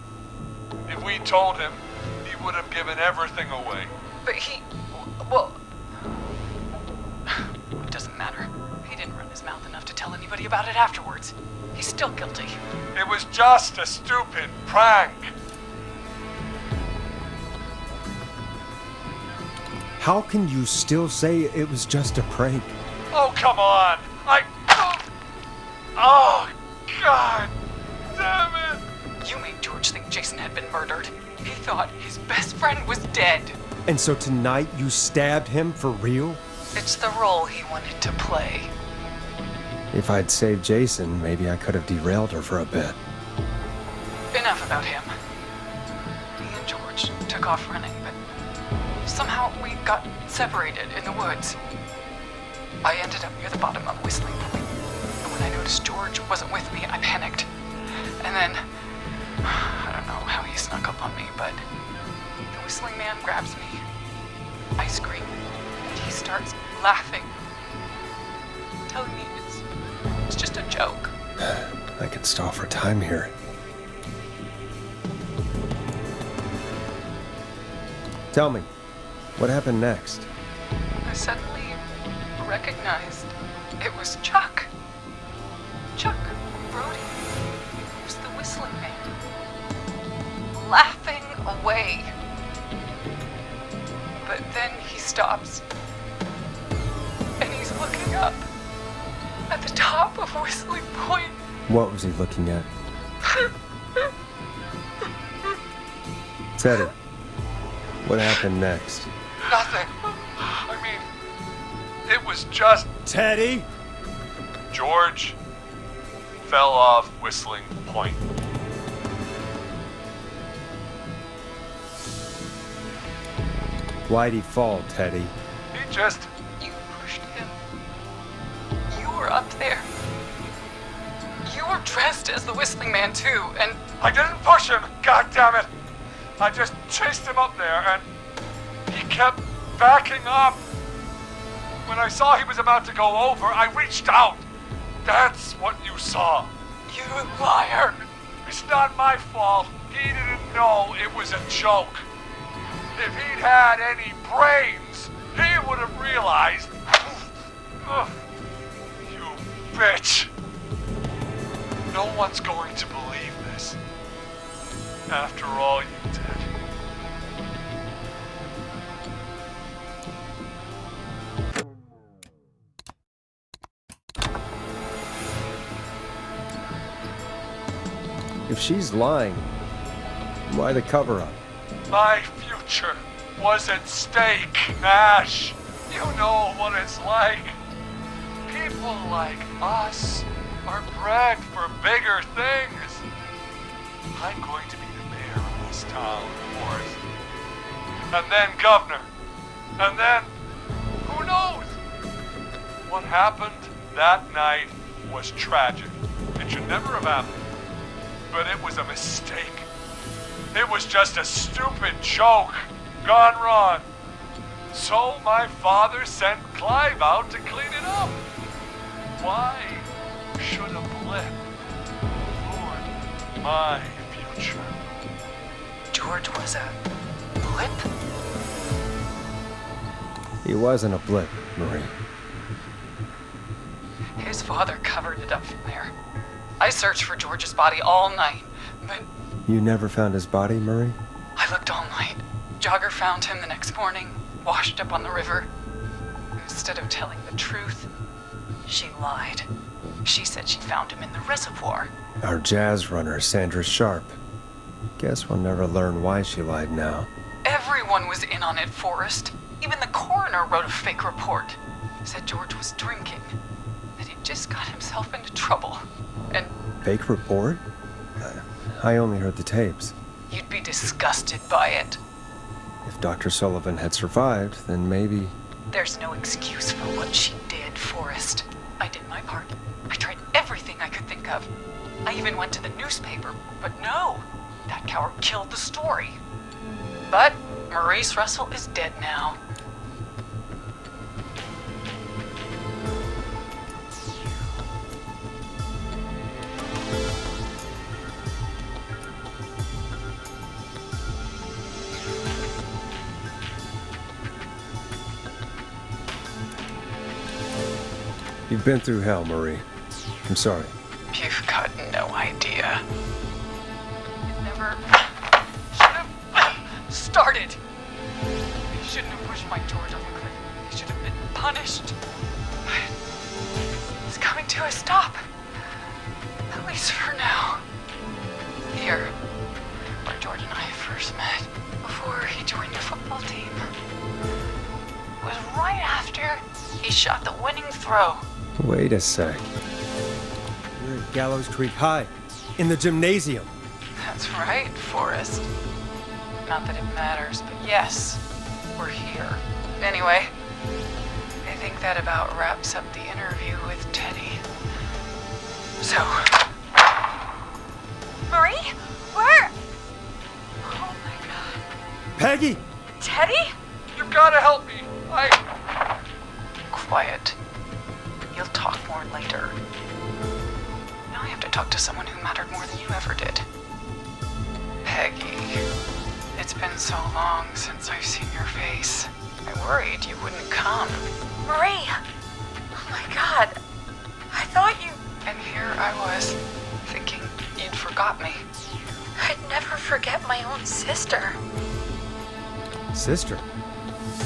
If we told him, he would have given everything away. But well, it doesn't matter. He didn't run his mouth enough to tell anybody about it afterwards. He's still guilty. It was just a stupid prank. How can you still say it was just a prank? Oh, come on. Oh, God damn it. You made George think Jason had been murdered. He thought his best friend was dead. And so tonight you stabbed him for real? It's the role he wanted to play. If I'd saved Jason, maybe I could have derailed her for a bit. Enough about him. He and George took off running, but somehow we got separated in the woods. I ended up near the bottom of Whistling Point, and when I noticed George wasn't with me, I panicked. And then, I don't know how he snuck up on me, but the Whistling Man grabs me, scream, and he starts laughing, telling me it's just a joke. I can stall for time here. Tell me, what happened next? I suddenly recognized it was Chuck. Chuck Brody. He was the whistling man. Laughing away. But then he stops. And he's looking up at the top of Whistling Point. What was he looking at? Teddy, what happened next? Nothing. I mean, it was just... Teddy? George fell off Whistling Point. Why'd he fall, Teddy? He just... You pushed him. You were up there. You were dressed as the Whistling Man too, and... I didn't push him, God damn it! I just chased him up there, and he kept backing up. When I saw he was about to go over, I reached out. That's what you saw. You liar! It's not my fault. He didn't know it was a joke. If he'd had any brains, he would have realized. You bitch. No one's going to believe this. After all you did. If she's lying, why the cover-up? My future was at stake, Nash. You know what it's like. People like us are bred for bigger things. I'm going to be the mayor of this town, Forrest. And then governor. And then, who knows? What happened that night was tragic. It should never have happened. But it was a mistake. It was just a stupid joke gone wrong. So my father sent Clive out to clean it up. Why should a blip ruin my future? George was a blip? He wasn't a blip, Marie. His father covered it up from there. I searched for George's body all night, but... You never found his body, Marie? I looked all night. Jogger found him the next morning, washed up on the river. Instead of telling the truth, she lied. She said she found him in the reservoir. Our jazz runner, Sandra Sharp. Guess we'll never learn why she lied now. Everyone was in on it, Forrest. Even the coroner wrote a fake report. Said George was drinking. That he just got himself into trouble. And... Fake report? I only heard the tapes. You'd be disgusted by it. If Dr. Sullivan had survived, then maybe... There's no excuse for what she did, Forrest. I did my part. I tried everything I could think of. I even went to the newspaper, but no. That coward killed the story. But Maurice Russell is dead now. You've been through hell, Marie. I'm sorry. You've got no idea. It never should have started. He shouldn't have pushed my George off a cliff. He should have been punished. But it's coming to a stop. At least for now. Here, where George and I first met, before he joined the football team, was right after he shot the winning throw. Wait a sec. We're at Gallows Creek High, in the gymnasium. That's right, Forrest. Not that it matters, but yes, we're here. Anyway, I think that about wraps up the interview with Teddy. So... Marie? Where? Oh my god. Peggy! Teddy? You're You've got to help me. Quiet. You'll talk more later. Now I have to talk to someone who mattered more than you ever did. Peggy. It's been so long since I've seen your face. I worried you wouldn't come. Marie! Oh my god. I thought you... And here I was, thinking you'd forgot me. I'd never forget my own sister. Sister?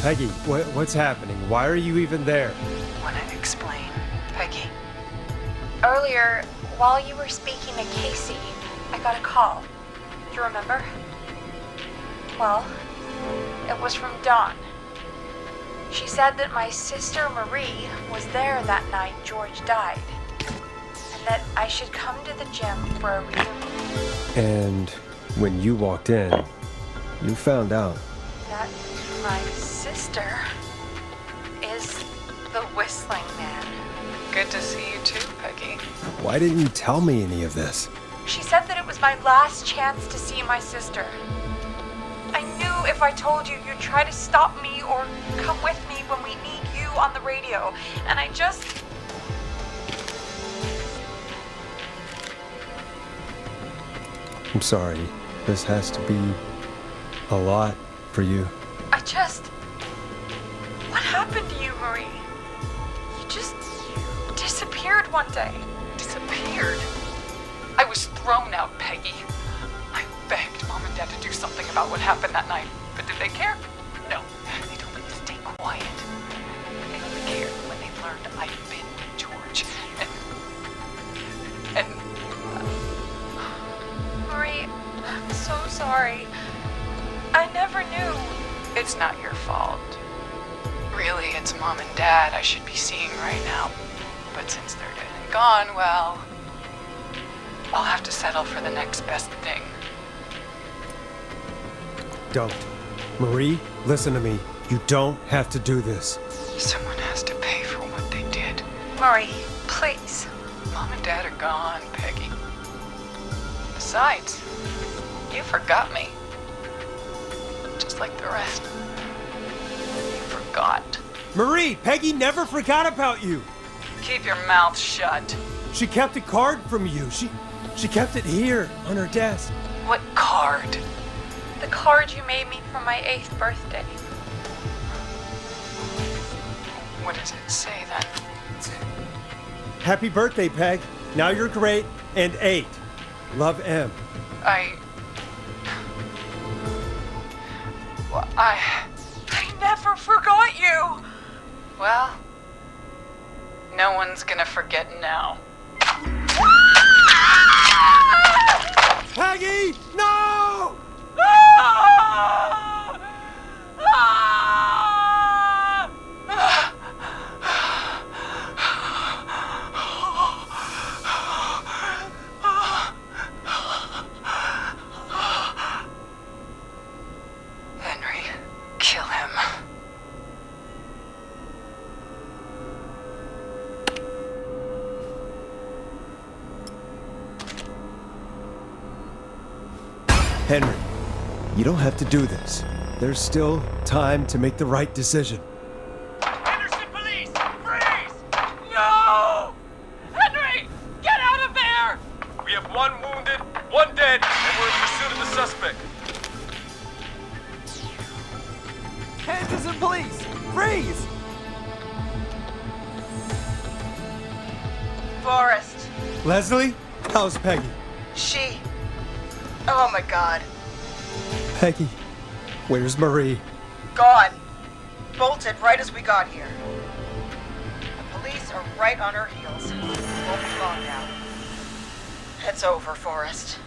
Peggy, what's happening? Why are you even there? Wanna explain, Peggy? Earlier, while you were speaking to Casey, I got a call. Do you remember? Well, it was from Dawn. She said that my sister Marie was there that night George died, and that I should come to the gym for a reunion. And when you walked in, you found out That my sister is the Whistling Man. Good to see you too, Peggy. Why didn't you tell me any of this? She said that it was my last chance to see my sister. I knew if I told you, you'd try to stop me or come with me when we need you on the radio. And I just... I'm sorry. This has to be a lot for you. What happened to you, Marie? You just disappeared one day. Disappeared? I was thrown out, Peggy. I begged Mom and Dad to do something about what happened that night, but did they care? No. They told me to stay quiet. They only cared when they learned I'd been with George. And Marie, I'm so sorry. I never knew. It's not your fault. Really, it's Mom and Dad I should be seeing right now. But since they're dead and gone, well, I'll have to settle for the next best thing. Don't. Marie, listen to me. You don't have to do this. Someone has to pay for what they did. Marie, please. Mom and Dad are gone, Peggy. Besides, you forgot me. Just like the rest. You forgot. Marie, Peggy never forgot about you. Keep your mouth shut. She kept a card from you. She kept it here on her desk. What card? The card you made me for my 8th birthday. What does it say then? Happy birthday, Peg. Now you're great and 8. Love, M. I never forgot you! Well, no one's gonna forget now. Peggy! No! Henry, kill him. Henry, you don't have to do this. There's still time to make the right decision. Henderson police! Freeze! No! Henry! Get out of there! We have 1 wounded, 1 dead, and we're in pursuit of the suspect. Henderson police! Freeze! Forrest. Leslie, how's Peggy? She... Oh my god. Peggy, where's Marie? Gone. Bolted right as we got here. The police are right on her heels. Won't be long now. It's over, Forrest.